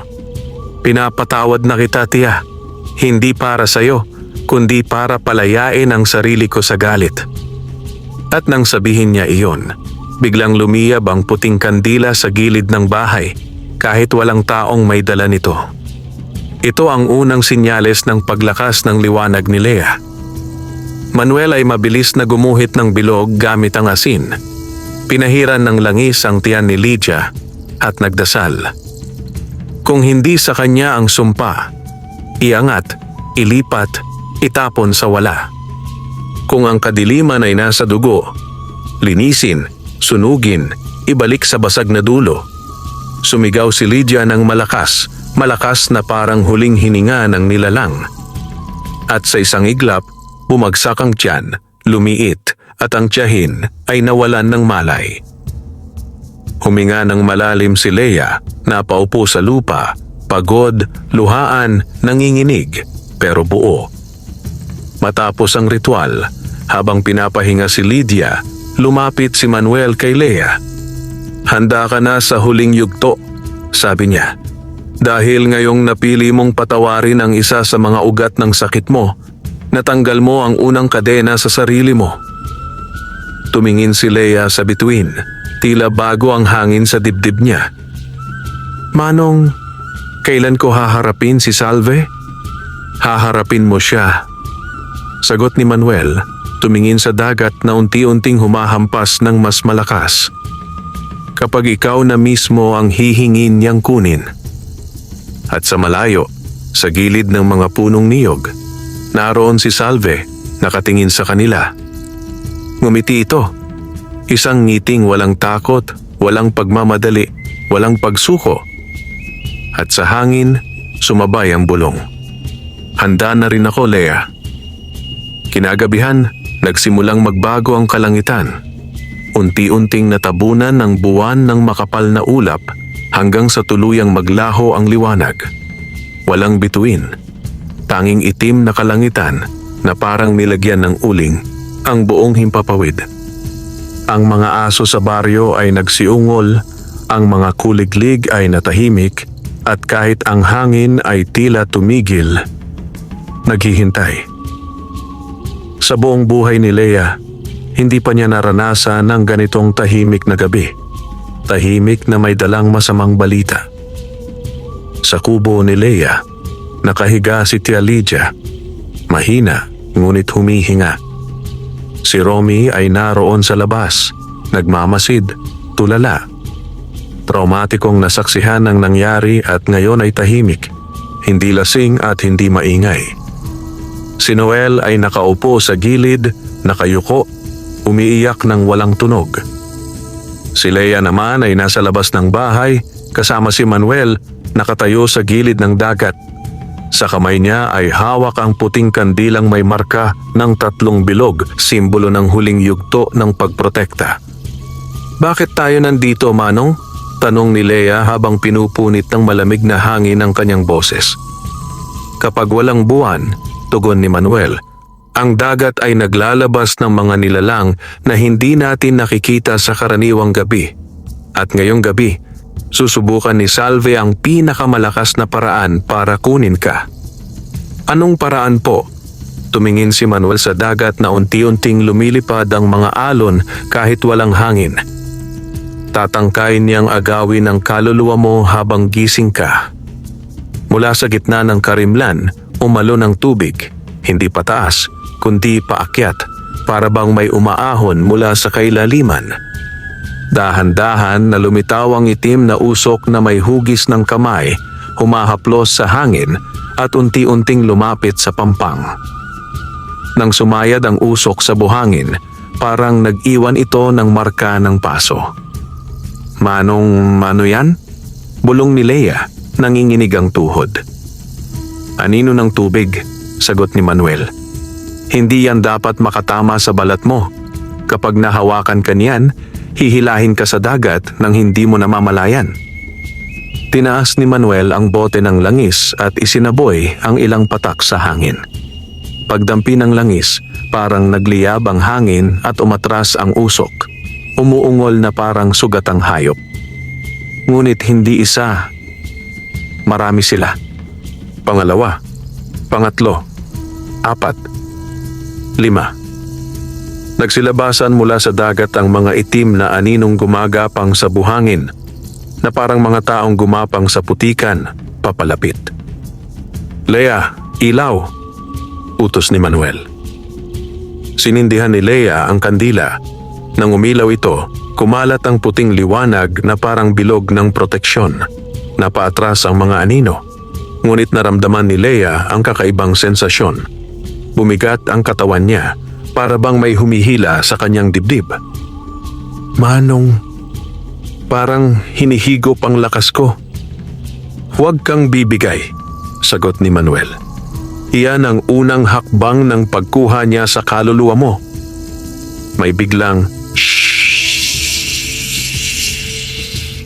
pinapatawad na kita, tiya. Hindi para sa'yo, kundi para palayain ang sarili ko sa galit. At nang sabihin niya iyon, biglang lumiyab ang puting kandila sa gilid ng bahay. Kahit walang taong may dala nito. Ito ang unang sinyales ng paglakas ng liwanag ni Lea. Manuel ay mabilis na gumuhit ng bilog gamit ang asin. Pinahiran ng langis ang tiyan ni Lydia at nagdasal. Kung hindi sa kanya ang sumpa, iangat, ilipat, itapon sa wala. Kung ang kadiliman ay nasa dugo, linisin, sunugin, ibalik sa basag na dulo. Sumigaw si Lydia ng malakas na parang huling hininga ng nilalang. At sa isang iglap, bumagsak ang tiyan, lumiit, at ang tiyahin ay nawalan ng malay. Huminga ng malalim si Lea, napaupo sa lupa, pagod, luhaan, nanginginig, pero buo. Matapos ang ritual, habang pinapahinga si Lydia, lumapit si Manuel kay Lea. Handa ka na sa huling yugto, sabi niya. Dahil ngayong napili mong patawarin ang isa sa mga ugat ng sakit mo, natanggal mo ang unang kadena sa sarili mo. Tumingin si Lea sa bituin, tila bago ang hangin sa dibdib niya. Manong, kailan ko haharapin si Salve? Haharapin mo siya, sagot ni Manuel, tumingin sa dagat na unti-unting humahampas ng mas malakas. Kapag ikaw na mismo ang hihingin niyang kunin. At sa malayo, sa gilid ng mga punong niyog, naroon si Salve, nakatingin sa kanila. Ngumiti ito. Isang ngiting walang takot, walang pagmamadali, walang pagsuko. At sa hangin, sumabay ang bulong. Handa na rin ako, Leia. Kinagabihan, nagsimulang magbago ang kalangitan. Unti-unting natabunan ng buwan ng makapal na ulap hanggang sa tuluyang maglaho ang liwanag. Walang bituin. Tanging itim na kalangitan na parang nilagyan ng uling ang buong himpapawid. Ang mga aso sa baryo ay nagsiungol, ang mga kuliglig ay natahimik, at kahit ang hangin ay tila tumigil, naghihintay. Sa buong buhay ni Leia, hindi pa niya naranasan ng ganitong tahimik na gabi. Tahimik na may dalang masamang balita. Sa kubo ni Leia, nakahiga si Tia Lydia. Mahina, ngunit humihinga. Si Romy ay naroon sa labas, nagmamasid, tulala. Traumatikong nasaksihan ang nangyari at ngayon ay tahimik, hindi lasing at hindi maingay. Si Noel ay nakaupo sa gilid, nakayuko, umiiyak ng walang tunog. Si Leia naman ay nasa labas ng bahay, kasama si Manuel, nakatayo sa gilid ng dagat. Sa kamay niya ay hawak ang puting kandilang may marka ng 3 bilog, simbolo ng huling yugto ng pagprotekta. "Bakit tayo nandito, Manong?" tanong ni Leia habang pinupunit ng malamig na hangin ang kanyang boses. "Kapag walang buwan," tugon ni Manuel, "ang dagat ay naglalabas ng mga nilalang na hindi natin nakikita sa karaniwang gabi. At ngayong gabi, susubukan ni Salve ang pinakamalakas na paraan para kunin ka." "Anong paraan po?" Tumingin si Manuel sa dagat na unti-unting lumilipad ang mga alon kahit walang hangin. "Tatangkayin niyang agawin ang kaluluwa mo habang gising ka." Mula sa gitna ng karimlan, umalo ng tubig, hindi pataas, kundi paakyat, para bang may umaahon mula sa kailaliman. Dahan-dahan na lumitaw ang itim na usok na may hugis ng kamay, humahaplos sa hangin at unti-unting lumapit sa pampang. Nang sumayad ang usok sa buhangin, parang nag-iwan ito ng marka ng paso. "Manong, ano yan?" bulong ni Leia, nanginginig ang tuhod. "Anino ng tubig?" sagot ni Manuel. "Hindi yan dapat makatama sa balat mo. Kapag nahawakan ka niyan, hihilahin ka sa dagat nang hindi mo namamalayan." Tinaas ni Manuel ang bote ng langis at isinaboy ang ilang patak sa hangin. Pagdampi ng langis, parang nagliyab ang hangin at umatras ang usok. Umuungol na parang sugatang hayop. Ngunit hindi isa. Marami sila. Pangalawa, pangatlo, 4, 5. Nagsilabasan mula sa dagat ang mga itim na aninong gumagapang sa buhangin, na parang mga taong gumapang sa putikan, papalapit. "Leia, ilaw!" utos ni Manuel. Sinindihan ni Leia ang kandila. Nang umilaw ito, kumalat ang puting liwanag na parang bilog ng proteksyon. Napaatras ang mga anino. Ngunit naramdaman ni Leia ang kakaibang sensasyon. Bumigat ang katawan niya, para bang may humihila sa kanyang dibdib. "Manong, parang hinihigop ang lakas ko." "Huwag kang bibigay," sagot ni Manuel. "Iyan ang unang hakbang ng pagkuha niya sa kaluluwa mo." May biglang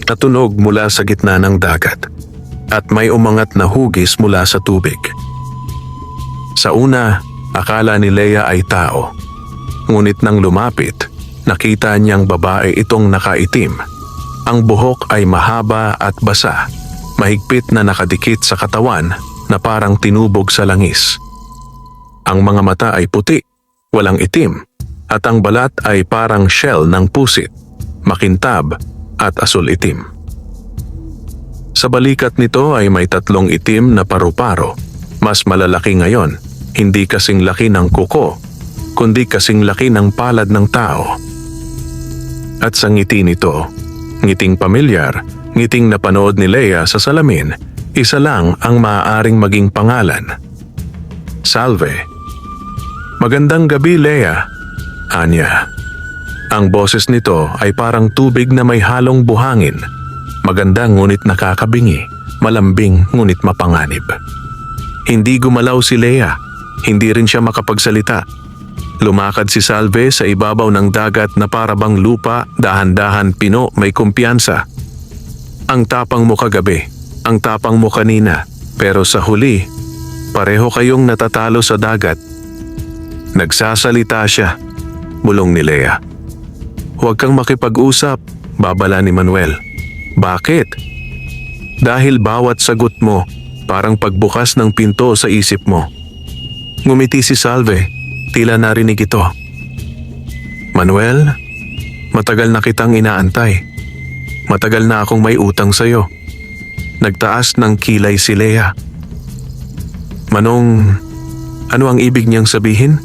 natunog mula sa gitna ng dagat at may umangat na hugis mula sa tubig. Sa una, akala ni Leia ay tao. Ngunit nang lumapit, nakita niyang babae itong nakaitim. Ang buhok ay mahaba at basa, mahigpit na nakadikit sa katawan na parang tinubog sa langis. Ang mga mata ay puti, walang itim, at ang balat ay parang shell ng pusit, makintab at asul-itim. Sa balikat nito ay may 3 itim na paru-paro, mas malalaki ngayon, hindi kasing laki ng kuko, kundi kasing laki ng palad ng tao. At sa ngiti nito, ngiting pamilyar, ngiting napanood ni Leia sa salamin, isa lang ang maaaring maging pangalan. Salve. "Magandang gabi, Leia," anya. Ang boses nito ay parang tubig na may halong buhangin. Maganda ngunit nakakabingi, malambing ngunit mapanganib. Hindi gumalaw si Lea, hindi rin siya makapagsalita. Lumakad si Salve sa ibabaw ng dagat na parabang lupa, dahan-dahan pino may kumpiyansa. Ang tapang mo kagabi, ang tapang mo kanina, pero sa huli, pareho kayong natatalo sa dagat. Nagsasalita siya, bulong ni Lea. Huwag kang makipag-usap, babala ni Manuel. Bakit? Dahil bawat sagot mo, parang pagbukas ng pinto sa isip mo. Ngumiti si Salve, tila narinig ito. Manuel, matagal na kitang inaantay. Matagal na akong may utang sa'yo. Nagtaas ng kilay si Lea. Manong, ano ang ibig niyang sabihin?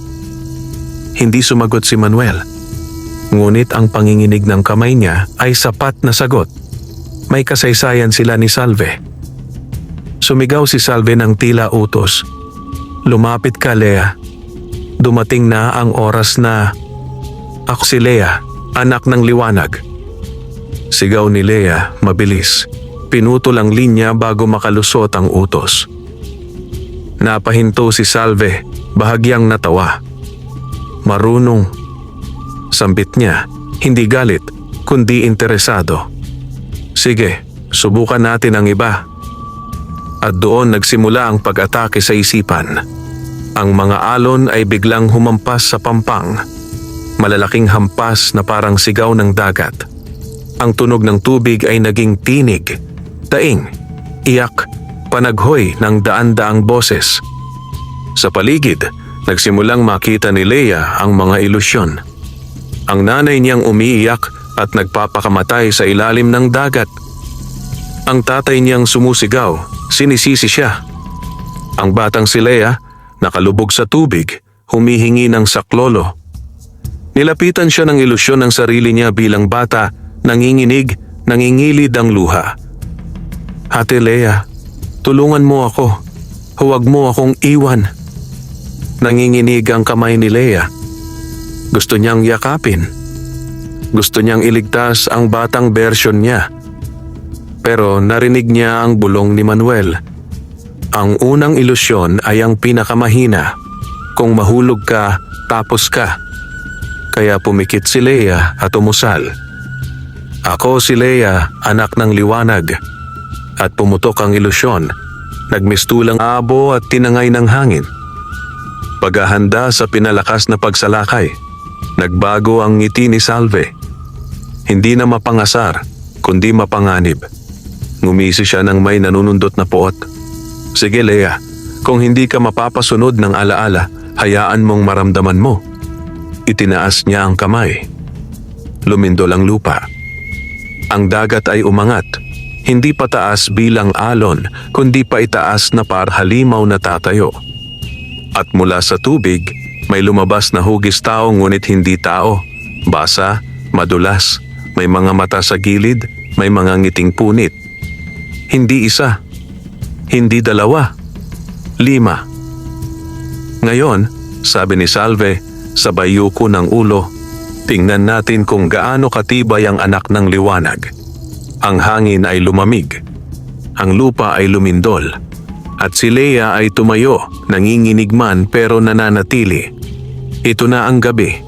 Hindi sumagot si Manuel. Ngunit ang panginginig ng kamay niya ay sapat na sagot. May kasaysayan sila ni Salve. Sumigaw si Salve ng tila utos. Lumapit ka, Lea. Dumating na ang oras na... Ako si Lea, anak ng liwanag. Sigaw ni Lea, mabilis. Pinutol ang linya bago makalusot ang utos. Napahinto si Salve, bahagyang natawa. Marunong. Sambit niya, hindi galit, kundi interesado. Sige, subukan natin ang iba. At doon nagsimula ang pag-atake sa isipan. Ang mga alon ay biglang humampas sa pampang. Malalaking hampas na parang sigaw ng dagat. Ang tunog ng tubig ay naging tinig, daing, iyak, panaghoy ng daan-daang boses. Sa paligid, nagsimulang makita ni Lea ang mga ilusyon. Ang nanay niyang umiiyak at nagpapakamatay sa ilalim ng dagat. Ang tatay niyang sumusigaw, sinisisi siya. Ang batang si Lea, nakalubog sa tubig, humihingi ng saklolo. Nilapitan siya ng ilusyon ng sarili niya bilang bata, nanginginig, nangingilid ang luha. Ate Lea, tulungan mo ako. Huwag mo akong iwan. Nanginginig ang kamay ni Lea. Gusto niyang yakapin. Gusto niyang iligtas ang batang bersyon niya. Pero narinig niya ang bulong ni Manuel. Ang unang ilusyon ay ang pinakamahina. Kung mahulog ka, tapos ka. Kaya pumikit si Lea at umusal. Ako si Lea, anak ng liwanag. At pumutok ang ilusyon. Nagmistulang abo at tinangay ng hangin. Paghahanda sa pinalakas na pagsalakay. Nagbago ang ngiti ni Salve. Hindi na mapangasar, kundi mapanganib. Ngumisi siya ng may nanunundot na puot. Sige Lea, kung hindi ka mapapasunod ng alaala, hayaan mong maramdaman mo. Itinaas niya ang kamay. Lumindol ang lupa. Ang dagat ay umangat. Hindi pataas bilang alon, kundi pa itaas na par halimaw na tatayo. At mula sa tubig, may lumabas na hugis tao ngunit hindi tao. Basa, madulas, may mga mata sa gilid, may mga ngiting punit. Hindi isa, hindi dalawa, 5. Ngayon, sabi ni Salve, sa bayuko ng ulo, tingnan natin kung gaano katibay ang anak ng liwanag. Ang hangin ay lumamig, ang lupa ay lumindol, at si Lea ay tumayo, nanginginig man pero nananatili. Ito na ang gabi.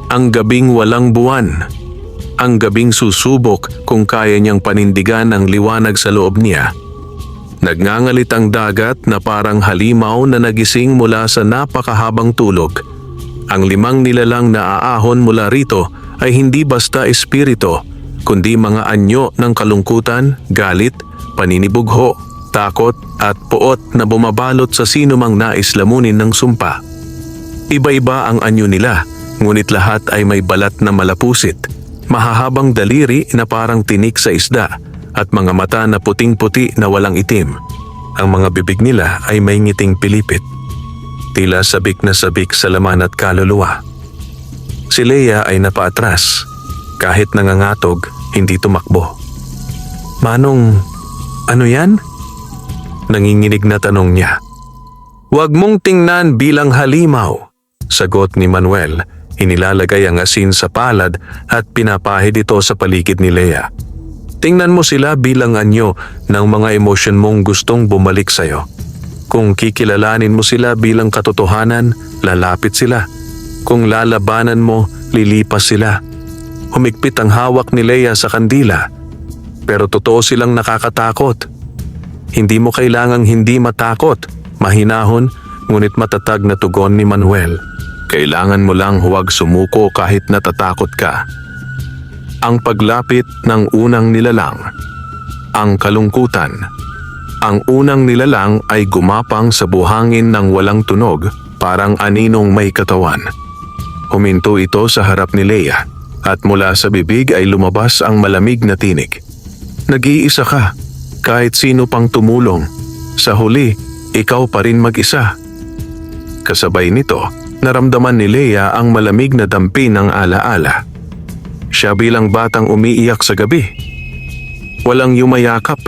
Ang gabing walang buwan. Ang gabing susubok kung kaya niyang panindigan ang liwanag sa loob niya. Nagngangalit ang dagat na parang halimaw na nagising mula sa napakahabang tulog. Ang 5 nilalang na aahon mula rito ay hindi basta espiritu, kundi mga anyo ng kalungkutan, galit, paninibugho, takot at puot na bumabalot sa sinumang nais lamunin ng sumpa. Iba-iba ang anyo nila, ngunit lahat ay may balat na malapusit, mahahabang daliri na parang tinik sa isda, at mga mata na puting-puti na walang itim. Ang mga bibig nila ay may ngiting pilipit, tila sabik na sabik sa laman at kaluluwa. Si Lea ay napaatras, kahit nangangatog, hindi tumakbo. Manong, ano yan? Nanginginig na tanong niya. Huwag mong tingnan bilang halimaw, sagot ni Manuel, Inilalagay ang asin sa palad at pinapahid ito sa paligid ni Leia. Tingnan mo sila bilang anyo ng mga emosyon mong gustong bumalik sa'yo. Kung kikilalanin mo sila bilang katotohanan, lalapit sila. Kung lalabanan mo, lilipas sila. Humigpit ang hawak ni Leia sa kandila. Pero totoo silang nakakatakot. Hindi mo kailangang hindi matakot, mahinahon, ngunit matatag na tugon ni Manuel. Kailangan mo lang huwag sumuko kahit natatakot ka. Ang paglapit ng unang nilalang. Ang kalungkutan. Ang unang nilalang ay gumapang sa buhangin ng walang tunog, parang aninong may katawan. Huminto ito sa harap ni Leia at mula sa bibig ay lumabas ang malamig na tinig. Nag-iisa ka, kahit sino pang tumulong. Sa huli, ikaw pa rin mag-isa. Kasabay nito, naramdaman ni Leia ang malamig na dampi ng alaala. Siya bilang batang umiiyak sa gabi. Walang yumayakap.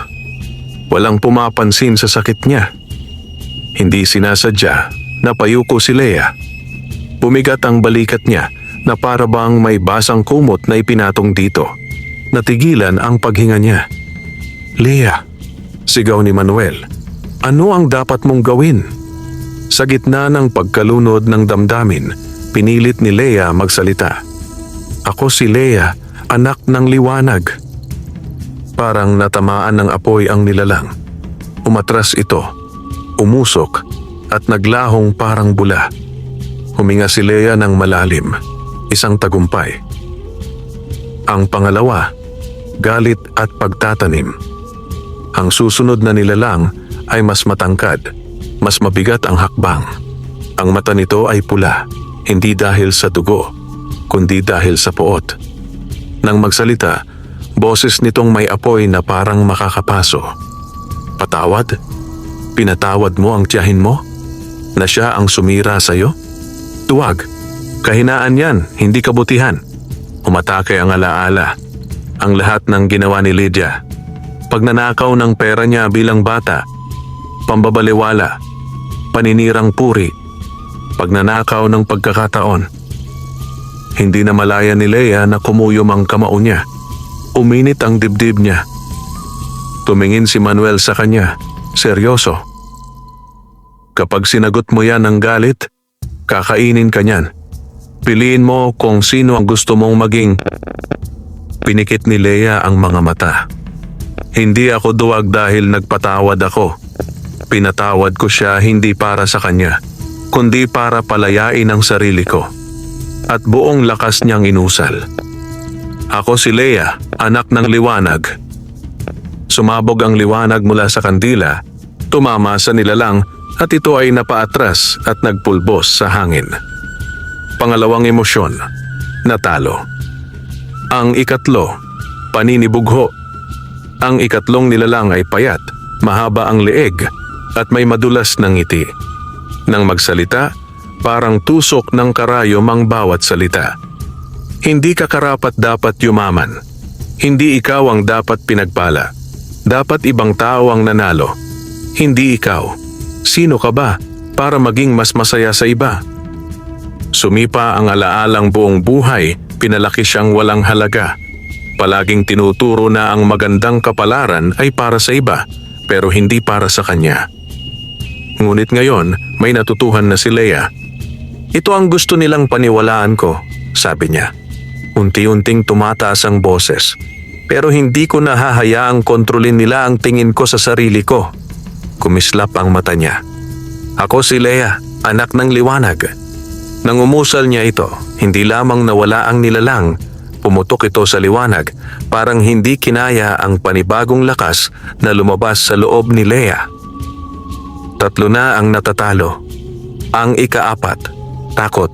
Walang pumapansin sa sakit niya. Hindi sinasadya, napayuko si Leia. Bumigat ang balikat niya na para bang may basang kumot na ipinatong dito. Natigilan ang paghinga niya. Leia, sigaw ni Manuel, ano ang dapat mong gawin? Sa gitna ng pagkalunod ng damdamin, pinilit ni Leia magsalita. Ako si Leia, anak ng liwanag. Parang natamaan ng apoy ang nilalang. Umatras ito, umusok, at naglahong parang bula. Huminga si Leia ng malalim, isang tagumpay. Ang pangalawa, galit at pagtatanim. Ang susunod na nilalang ay mas matangkad, mas mabigat ang hakbang. Ang mata nito ay pula, hindi dahil sa dugo, kundi dahil sa poot. Nang magsalita, boses nitong may apoy na parang makakapaso. Patawad? Pinatawad mo ang tiyahin mo? Na siya ang sumira sa'yo? Tuwag. Kahinaan yan, hindi kabutihan. Umatake ang alaala. Ang lahat ng ginawa ni Lydia. Pagnanakaw ng pera niya bilang bata. Pambabaliwala. Paninirang puri. Pagnanakaw ng pagkakataon. Hindi na malaya ni Leia na kumuyom ang kamao niya. Uminit ang dibdib niya. Tumingin si Manuel sa kanya, seryoso. Kapag sinagot mo yan ng galit, kakainin ka niyan. Piliin mo kung sino ang gusto mong maging. Pinikit ni Leia ang mga mata. Hindi ako duwag dahil nagpatawad ako. Pinatawad ko siya hindi para sa kanya, kundi para palayain ang sarili ko. At buong lakas niyang inusal. Ako si Leia, anak ng liwanag. Sumabog ang liwanag mula sa kandila, tumama sa nilalang at ito ay napaatras at nagpulbos sa hangin. Pangalawang emosyon, natalo. Ang ikatlo, paninibugho. Ang ikatlong nilalang ay payat, mahaba ang leeg at may madulas na ngiti. Nang magsalita, parang tusok ng karayom ang bawat salita. Hindi ka karapat dapat yumaman. Hindi ikaw ang dapat pinagpala. Dapat ibang tao ang nanalo. Hindi ikaw. Sino ka ba para maging mas masaya sa iba? Sumipa ang alaalang buong buhay, pinalaki siyang walang halaga. Palaging tinuturo na ang magandang kapalaran ay para sa iba, pero hindi para sa kanya. Ngunit ngayon, may natutuhan na si Leia. Ito ang gusto nilang paniwalaan ko, sabi niya. Unti-unting tumataas ang boses, pero hindi ko nahahayaang kontrolin nila ang tingin ko sa sarili ko. Kumislap ang mata niya. Ako si Leia, anak ng liwanag. Nang umusal niya ito, hindi lamang nawala ang nilalang, pumutok ito sa liwanag, parang hindi kinaya ang panibagong lakas na lumabas sa loob ni Leia. Tatlo na ang natatalo. Ang ikaapat, takot.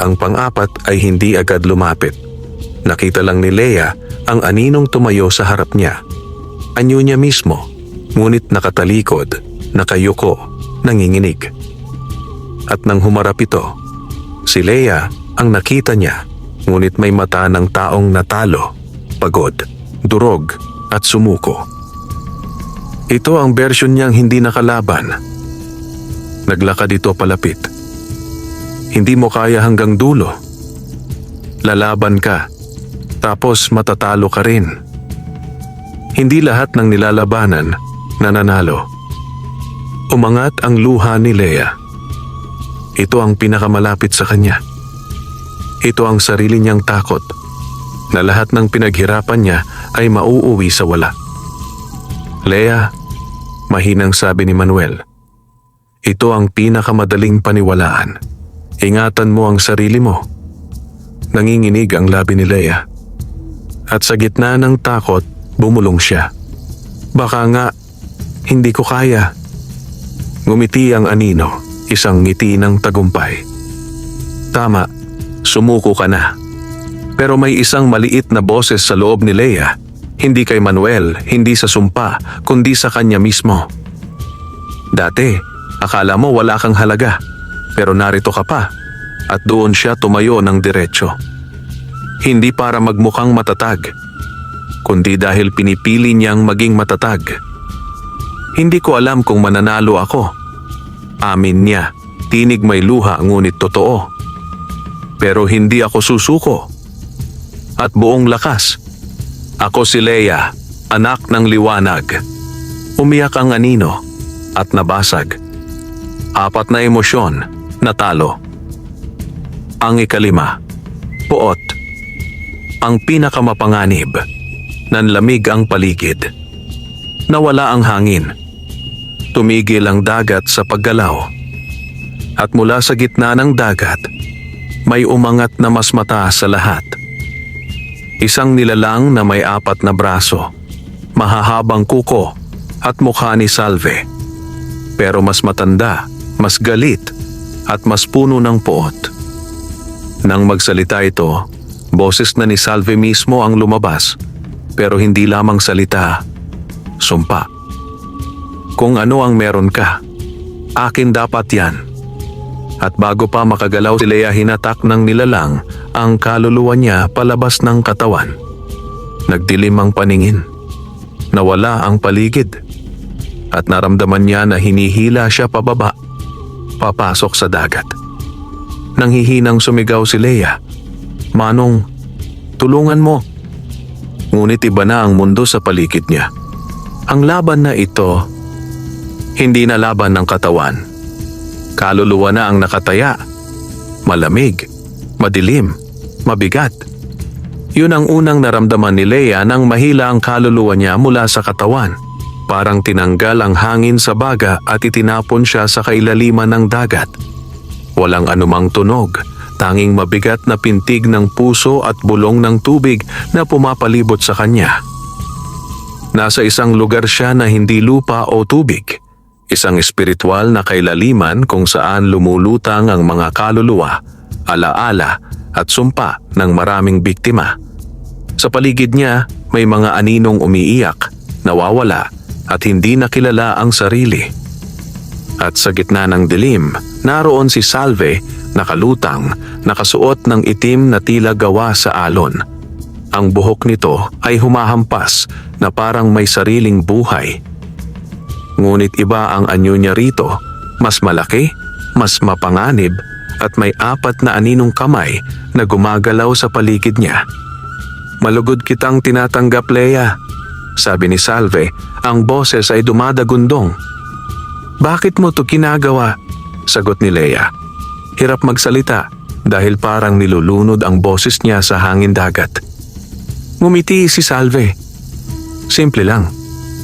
Ang pang-apat ay hindi agad lumapit. Nakita lang ni Leia ang aninong tumayo sa harap niya. Anyo niya mismo, ngunit nakatalikod, nakayuko, nanginginig. At nang humarap ito, si Leia ang nakita niya, ngunit may mata ng taong natalo, pagod, durog at sumuko. Ito ang bersyon niyang hindi nakalaban. Naglakad ito palapit. Hindi mo kaya hanggang dulo. Lalaban ka, tapos matatalo ka rin. Hindi lahat ng nilalabanan nananalo. Umangat ang luha ni Lea. Ito ang pinakamalapit sa kanya. Ito ang sarili niyang takot, na lahat ng pinaghirapan niya ay mauuwi sa wala. Lea, mahinang sabi ni Manuel, ito ang pinakamadaling paniwalaan. Ingatan mo ang sarili mo. Nanginginig ang labi ni Lea. At sa gitna ng takot, bumulong siya. Baka nga, hindi ko kaya. Ngumiti ang anino, isang ngiti ng tagumpay. Tama, sumuko ka na. Pero may isang maliit na boses sa loob ni Lea, hindi kay Manuel, hindi sa sumpa, kundi sa kanya mismo. Dati, akala mo wala kang halaga, pero narito ka pa, at doon siya tumayo ng diretso. Hindi para magmukhang matatag, kundi dahil pinipili niyang maging matatag. Hindi ko alam kung mananalo ako. Amin niya, tinig may luha ngunit totoo. Pero hindi ako susuko. At buong lakas. Ako si Lea, anak ng liwanag. Umiyak ang anino at nabasag. 4 na emosyon, natalo. Ang ikalima, puot. Ang pinakamapanganib, nanlamig ang paligid. Nawala ang hangin. Tumigil ang dagat sa paggalaw. At mula sa gitna ng dagat, may umangat na mas mataas sa lahat. Isang nilalang na may 4 na braso, mahahabang kuko at mukha ni Salve. Pero mas matanda, mas galit at mas puno ng puot. Nang magsalita ito, boses na ni Salve mismo ang lumabas, pero hindi lamang salita, sumpa. Kung ano ang meron ka, akin dapat yan. At bago pa makagalaw si Lea, hinatak ng nilalang ang kaluluwa niya palabas ng katawan. Nagdilim ang paningin. Nawala ang paligid. At naramdaman niya na hinihila siya pababa, papasok sa dagat. Nanghihinang sumigaw si Lea, "Manong, tulungan mo." Ngunit iba na ang mundo sa paligid niya. Ang laban na ito, hindi na laban ng katawan. Kaluluwa na ang nakataya. Malamig, madilim, mabigat. Yun ang unang naramdaman ni Lea nang mahila ang kaluluwa niya mula sa katawan. Parang tinanggal ang hangin sa baga at itinapon siya sa kailaliman ng dagat. Walang anumang tunog, tanging mabigat na pintig ng puso at bulong ng tubig na pumapalibot sa kanya. Nasa isang lugar siya na hindi lupa o tubig. Isang espiritual na kailaliman kung saan lumulutang ang mga kaluluwa, alaala at sumpa ng maraming biktima. Sa paligid niya may mga aninong umiiyak, nawawala at hindi nakilala ang sarili. At sa gitna ng dilim, naroon si Salve, nakalutang, nakasuot ng itim na tila gawa sa alon. Ang buhok nito ay humahampas na parang may sariling buhay. Ngunit iba ang anyo niya rito, mas malaki, mas mapanganib at may 4 na aninong kamay na gumagalaw sa paligid niya. "Malugod kitang tinatanggap, Lea," sabi ni Salve, ang boses ay dumadagundong. "Bakit mo to ginagawa?" sagot ni Lea. Hirap magsalita dahil parang nilulunod ang boses niya sa hangin dagat. Ngumiti si Salve. "Simple lang.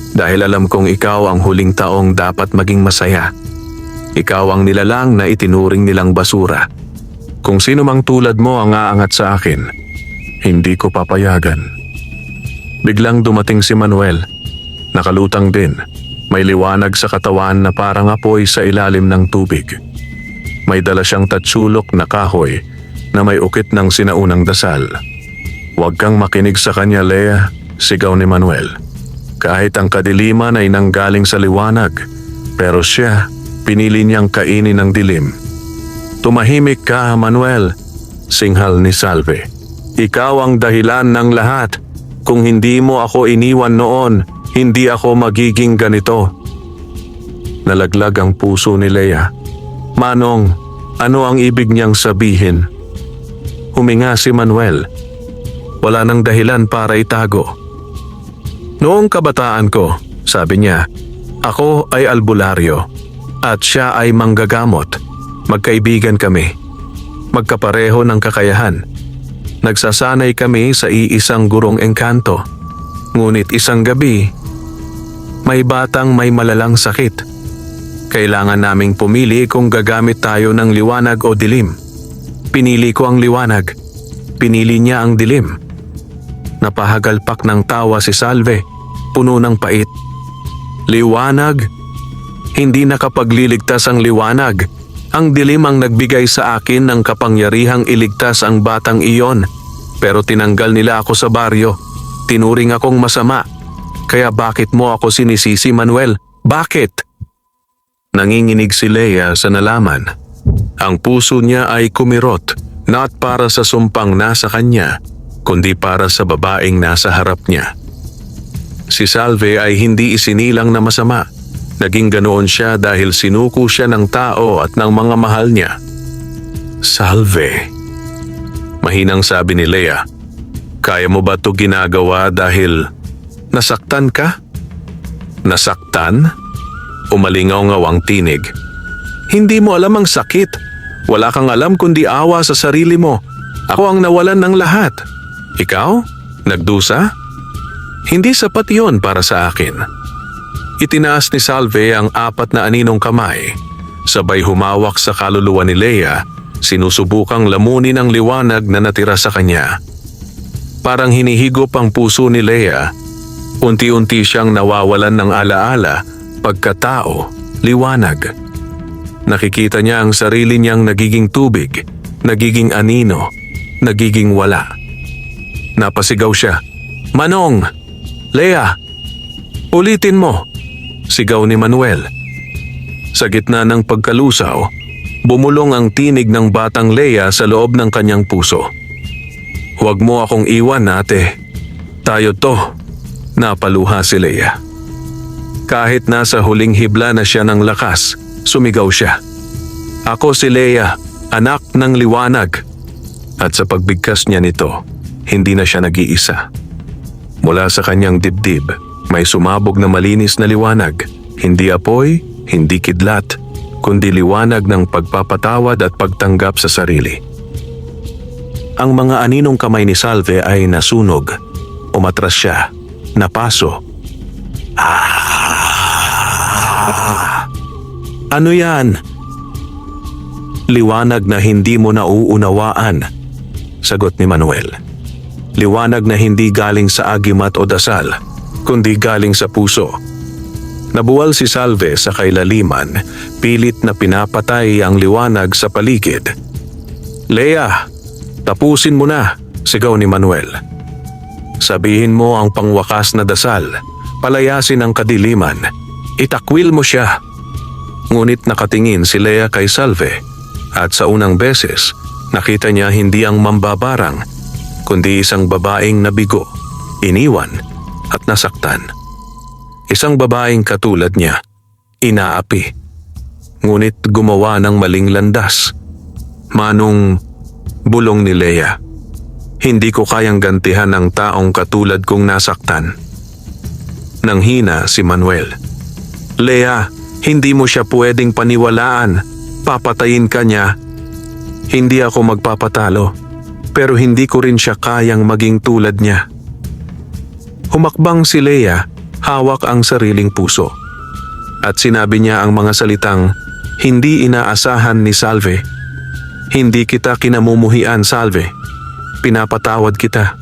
Dahil alam kong ikaw ang huling taong dapat maging masaya. Ikaw ang nilalang na itinuring nilang basura. Kung sino mang tulad mo ang aangat sa akin, hindi ko papayagan." Biglang dumating si Manuel. Nakalutang din. May liwanag sa katawan na parang apoy sa ilalim ng tubig. May dala siyang tatsulok na kahoy na may ukit ng sinaunang dasal. "Huwag kang makinig sa kanya, Lea," sigaw ni Manuel. Kahit ang kadiliman ay nanggaling sa liwanag, pero siya pinili niyang kainin ng dilim. "Tumahimik ka, Manuel," singhal ni Salve. "Ikaw ang dahilan ng lahat. Kung hindi mo ako iniwan noon, hindi ako magiging ganito." Nalaglag ang puso ni Lea. "Manong, Ano ang ibig niyang sabihin? Huminga si Manuel. Wala nang dahilan para itago. Noong kabataan ko, sabi niya, ako ay albularyo at siya ay manggagamot. Magkaibigan kami. Magkapareho ng kakayahan. Nagsasanay kami sa iisang gurong engkanto. Ngunit isang gabi, may batang may malalang sakit. Kailangan naming pumili kung gagamit tayo ng liwanag o dilim. Pinili ko ang liwanag. Pinili niya ang dilim. Napahagalpak ng tawa si Salve, puno ng pait. Liwanag? Hindi nakapagliligtas ang liwanag. Ang dilim ang nagbigay sa akin ng kapangyarihang iligtas ang batang iyon. Pero tinanggal nila ako sa baryo. Tinuring akong masama. Kaya bakit mo ako sinisisi, Manuel? Bakit? Nanginginig si Lea sa nalaman. Ang puso niya ay kumirot, not para sa sumpang nasa kanya, kundi para sa babaeng nasa harap niya. Si Salve ay hindi isinilang na masama. Naging ganoon siya dahil sinuko siya ng tao at ng mga mahal niya. Salve. Mahinang sabi ni Lea, kaya mo ba ito ginagawa dahil nasaktan ka? Nasaktan? Umalingaw-ngaw ang tinig. Hindi mo alam ang sakit. Wala kang alam kundi awa sa sarili mo. Ako ang nawalan ng lahat. Ikaw? Nagdusa? Hindi sapat yon para sa akin. Itinaas ni Salve ang 4 na aninong kamay. Sabay humawak sa kaluluwa ni Lea, sinusubukang lamunin ang liwanag na natira sa kanya. Parang hinihigop ang puso ni Lea. Unti-unti siyang nawawalan ng alaala, pagkatao, liwanag. Nakikita niya ang sarili niyang nagiging tubig, nagiging anino, nagiging wala. Napasigaw siya, "Manong! Lea! Ulitin mo!" Sigaw ni Manuel. Sa gitna ng pagkalusaw, bumulong ang tinig ng batang Lea sa loob ng kanyang puso. "Huwag mo akong iwan, ate. Tayo to." Napaluha si Lea. Kahit nasa huling hibla na siya ng lakas, sumigaw siya. "Ako si Lea, anak ng liwanag." At sa pagbigkas niya nito, hindi na siya nag-iisa. Mula sa kanyang dibdib, may sumabog na malinis na liwanag. Hindi apoy, hindi kidlat, kundi liwanag ng pagpapatawad at pagtanggap sa sarili. Ang mga aninong kamay ni Salve ay nasunog. Umatras siya. Napaso. Ano yan? Liwanag na hindi mo nauunawaan, sagot ni Manuel. Liwanag na hindi galing sa agimat o dasal, kundi galing sa puso. Nabuwal si Salve sa kailaliman, pilit na pinapatay ang liwanag sa paligid. "Lea, tapusin mo na," sigaw ni Manuel. "Sabihin mo ang pangwakas na dasal, palayasin ang kadiliman, itakwil mo siya." Ngunit nakatingin si Lea kay Salve at sa unang beses, nakita niya hindi ang mambabarang, kundi isang babaeng nabigo, iniwan at nasaktan. Isang babaeng katulad niya, inaapi, ngunit gumawa ng maling landas. "Manong," bulong ni Lea, "hindi ko kayang gantihan ang taong katulad kong nasaktan." Nanghina si Manuel. "Lea, hindi mo siya pwedeng paniwalaan. Papatayin ka niya." "Hindi ako magpapatalo, pero hindi ko rin siya kayang maging tulad niya." Humakbang si Lea, hawak ang sariling puso. At sinabi niya ang mga salitang hindi inaasahan ni Salve. "Hindi kita kinamumuhian, Salve. Pinapatawad kita."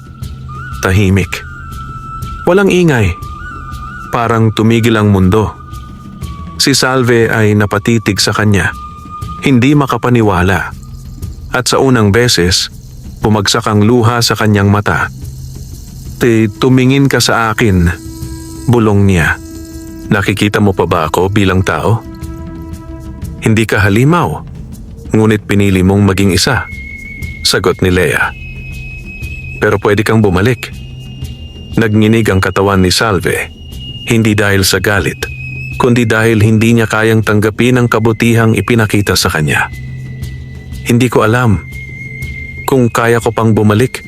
Tahimik. Walang ingay. Parang tumigil ang mundo. Si Salve ay napatitig sa kanya. Hindi makapaniwala. At sa unang beses, bumagsak ang luha sa kanyang mata. Tumingin ka sa akin," bulong niya. "Nakikita mo pa ba ako bilang tao? Hindi ka halimaw, ngunit pinili mong maging isa," sagot ni Lea. "Pero pwede kang bumalik." Nagnginig ang katawan ni Salve, hindi dahil sa galit, kundi dahil hindi niya kayang tanggapin ang kabutihang ipinakita sa kanya. Hindi ko alam kung kaya ko pang bumalik.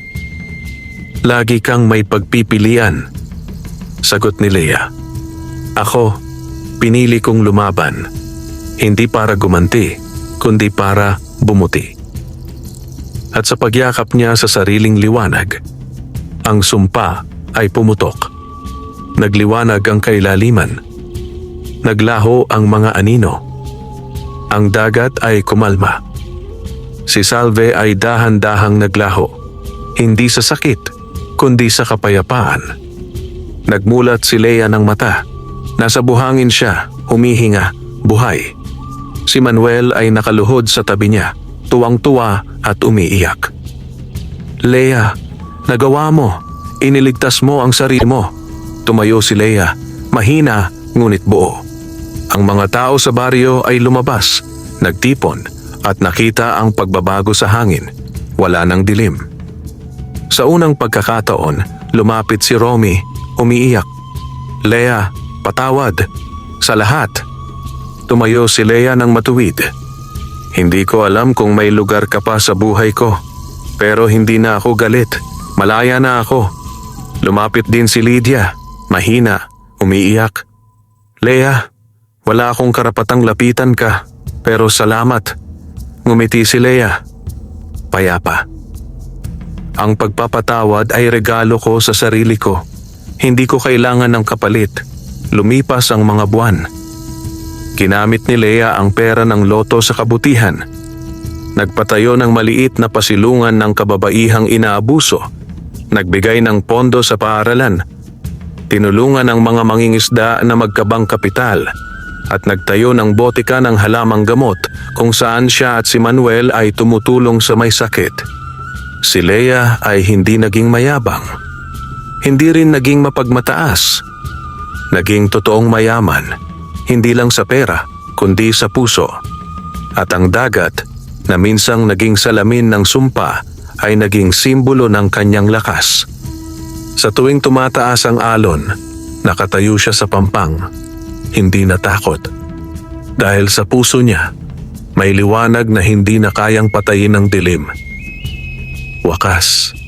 Lagi kang may pagpipilian, sagot ni Leia. Ako, pinili kong lumaban. Hindi para gumanti, kundi para bumuti. At sa pagyakap niya sa sariling liwanag, ang sumpa ay pumutok. Nagliwanag ang kailaliman. Naglaho ang mga anino. Ang dagat ay kumalma. Si Salve ay dahan-dahang naglaho. Hindi sa sakit, kundi sa kapayapaan. Nagmulat si Leia ng mata. Nasa buhangin siya, humihinga, buhay. Si Manuel ay nakaluhod sa tabi niya, tuwang-tuwa at umiiyak. Leia, nagawa mo. Iniligtas mo ang sarili mo. Tumayo si Leia, mahina ngunit buo. Ang mga tao sa baryo ay lumabas, nagtipon at nakita ang pagbabago sa hangin. Wala nang dilim. Sa unang pagkakataon, lumapit si Romy, umiiyak. Leia, patawad. Sa lahat. Tumayo si Leia ng matuwid. Hindi ko alam kung may lugar ka pa sa buhay ko. Pero hindi na ako galit. Malaya na ako. Lumapit din si Lydia, mahina, umiiyak. Leia, wala akong karapatang lapitan ka, pero salamat. Ngumiti si Leia. Payapa. Ang pagpapatawad ay regalo ko sa sarili ko. Hindi ko kailangan ng kapalit. Lumipas ang mga buwan. Ginamit ni Leia ang pera ng loto sa kabutihan. Nagpatayo ng maliit na pasilungan ng kababaihang inaabuso. Nagbigay ng pondo sa paaralan. Tinulungan ang mga mangingisda na magkabang kapital. At nagtayo ng botika ng halamang gamot kung saan siya at si Manuel ay tumutulong sa may sakit. Si Leia ay hindi naging mayabang. Hindi rin naging mapagmataas. Naging totoong mayaman, hindi lang sa pera, kundi sa puso. At ang dagat, na minsang naging salamin ng sumpa, ay naging simbolo ng kanyang lakas. Sa tuwing tumataas ang alon, nakatayo siya sa pampang. Hindi natakot. Dahil sa puso niya, may liwanag na hindi na kayang patayin ng dilim. Wakas.